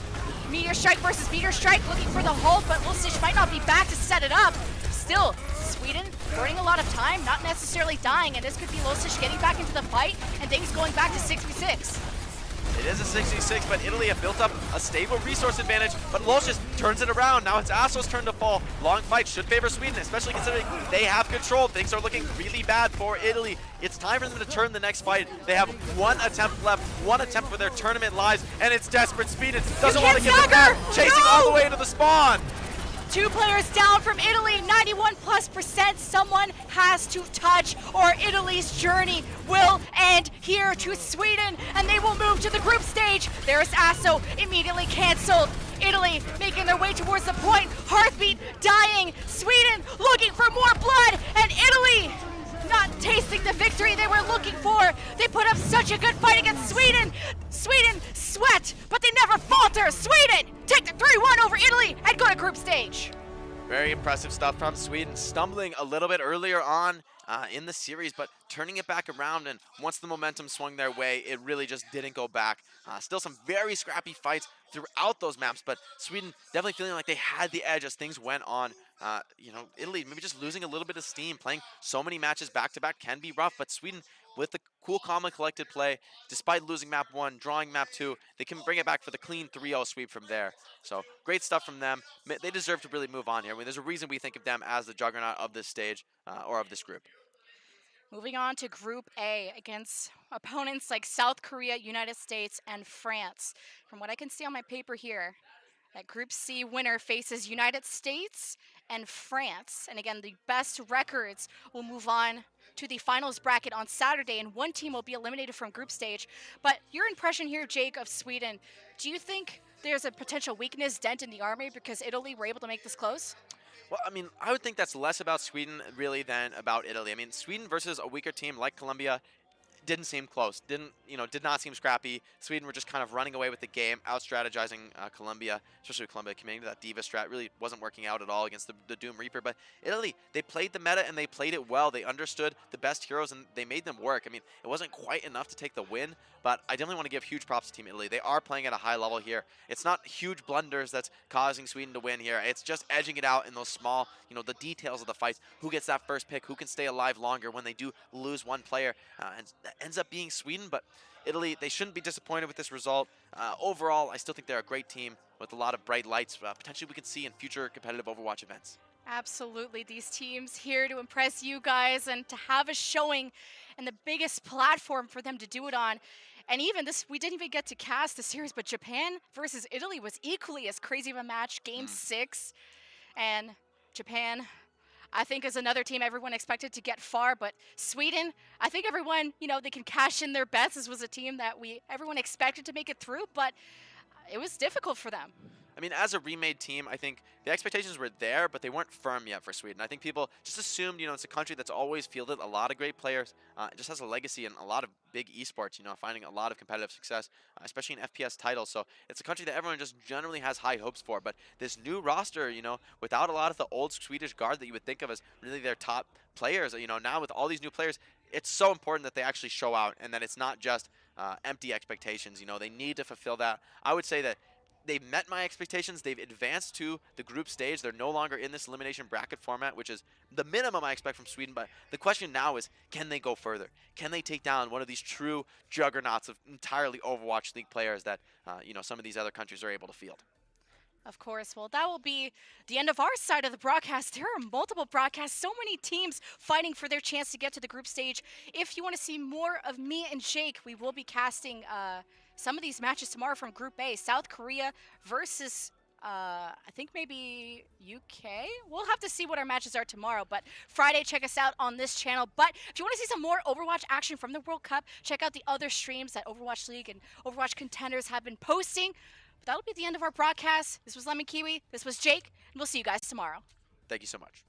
Meteor Strike versus Meteor Strike, looking for the hold, but Losish might not be back to set it up. Still, Sweden burning a lot of time, not necessarily dying, and this could be Losish getting back into the fight and things going back to 6v6. It is a 66, but Italy have built up a stable resource advantage, but Los just turns it around. Now it's Astro's turn to fall. Long fight should favor Sweden, especially considering they have control. Things are looking really bad for Italy. It's time for them to turn the next fight. They have one attempt left, one attempt for their tournament lives, and it's desperate. Sweden doesn't want to give it back, chasing all the way to the spawn. 2 players down from Italy, 91+%. Someone has to touch, or Italy's journey will end here to Sweden, and they will move to the group stage. There's Asso, immediately canceled. Italy making their way towards the point. Heartbeat dying. Sweden looking for more blood, and Italy not tasting the victory they were looking for. They put up such a good fight against Sweden. Sweden sweat, but they never falter. Sweden take the 3-1 over Italy and go to group stage. Very impressive stuff from Sweden, stumbling a little bit earlier on in the series, but turning it back around, and once the momentum swung their way, it really just didn't go back. Still some very scrappy fights throughout those maps, but Sweden definitely feeling like they had the edge as things went on. You know, Italy maybe just losing a little bit of steam. Playing so many matches back-to-back can be rough, but Sweden, with the cool, calm, and collected play, despite losing map 1, drawing map 2, they can bring it back for the clean 3-0 sweep from there. So great stuff from them. They deserve to really move on here. I mean, there's a reason we think of them as the juggernaut of this stage or of this group. Moving on to Group A against opponents like South Korea, United States, and France. From what I can see on my paper here, that Group C winner faces United States and France. And again, the best records will move on to the finals bracket on Saturday, and one team will be eliminated from group stage. But your impression here, Jake, of Sweden, do you think there's a potential weakness, dent in the army because Italy were able to make this close? Well, I mean, I would think that's less about Sweden really than about Italy. I mean, Sweden versus a weaker team like Colombia didn't seem close. Did not seem scrappy. Sweden were just kind of running away with the game, out-strategizing Colombia, especially with Colombia committing to that Diva strat. Really wasn't working out at all against the Doom Reaper. But Italy, they played the meta and they played it well. They understood the best heroes and they made them work. I mean, it wasn't quite enough to take the win, but I definitely want to give huge props to Team Italy. They are playing at a high level here. It's not huge blunders that's causing Sweden to win here. It's just edging it out in those small, the details of the fights. Who gets that first pick? Who can stay alive longer when they do lose one player? And that ends up being Sweden, but Italy, they shouldn't be disappointed with this result. Overall, I still think they're a great team with a lot of bright lights. Potentially we can see in future competitive Overwatch events. Absolutely. These teams here to impress you guys and to have a showing and the biggest platform for them to do it on. And even this, we didn't even get to cast the series, but Japan versus Italy was equally as crazy of a match, Game 6. And Japan, I think, is another team everyone expected to get far, but Sweden, I think everyone, they can cash in their bets. This was a team that everyone expected to make it through, but it was difficult for them. I mean, as a remade team, I think the expectations were there, but they weren't firm yet for Sweden. I think people just assumed, it's a country that's always fielded a lot of great players. It just has a legacy and a lot of big esports, finding a lot of competitive success, especially in FPS titles. So it's a country that everyone just generally has high hopes for. But this new roster, without a lot of the old Swedish guard that you would think of as really their top players, now with all these new players, it's so important that they actually show out and that it's not just empty expectations. They need to fulfill that. I would say that they've met my expectations. They've advanced to the group stage. They're no longer in this elimination bracket format, which is the minimum I expect from Sweden. But the question now is, can they go further? Can they take down one of these true juggernauts of entirely Overwatch League players that, some of these other countries are able to field? Of course. Well, that will be the end of our side of the broadcast. There are multiple broadcasts, so many teams fighting for their chance to get to the group stage. If you want to see more of me and Jake, we will be casting some of these matches tomorrow from Group A. South Korea versus I think maybe UK. We'll have to see what our matches are tomorrow. But Friday, check us out on this channel. But if you want to see some more Overwatch action from the World Cup, check out the other streams that Overwatch League and Overwatch Contenders have been posting. But that'll be the end of our broadcast. This was Lemon Kiwi. This was Jake. And we'll see you guys tomorrow. Thank you so much.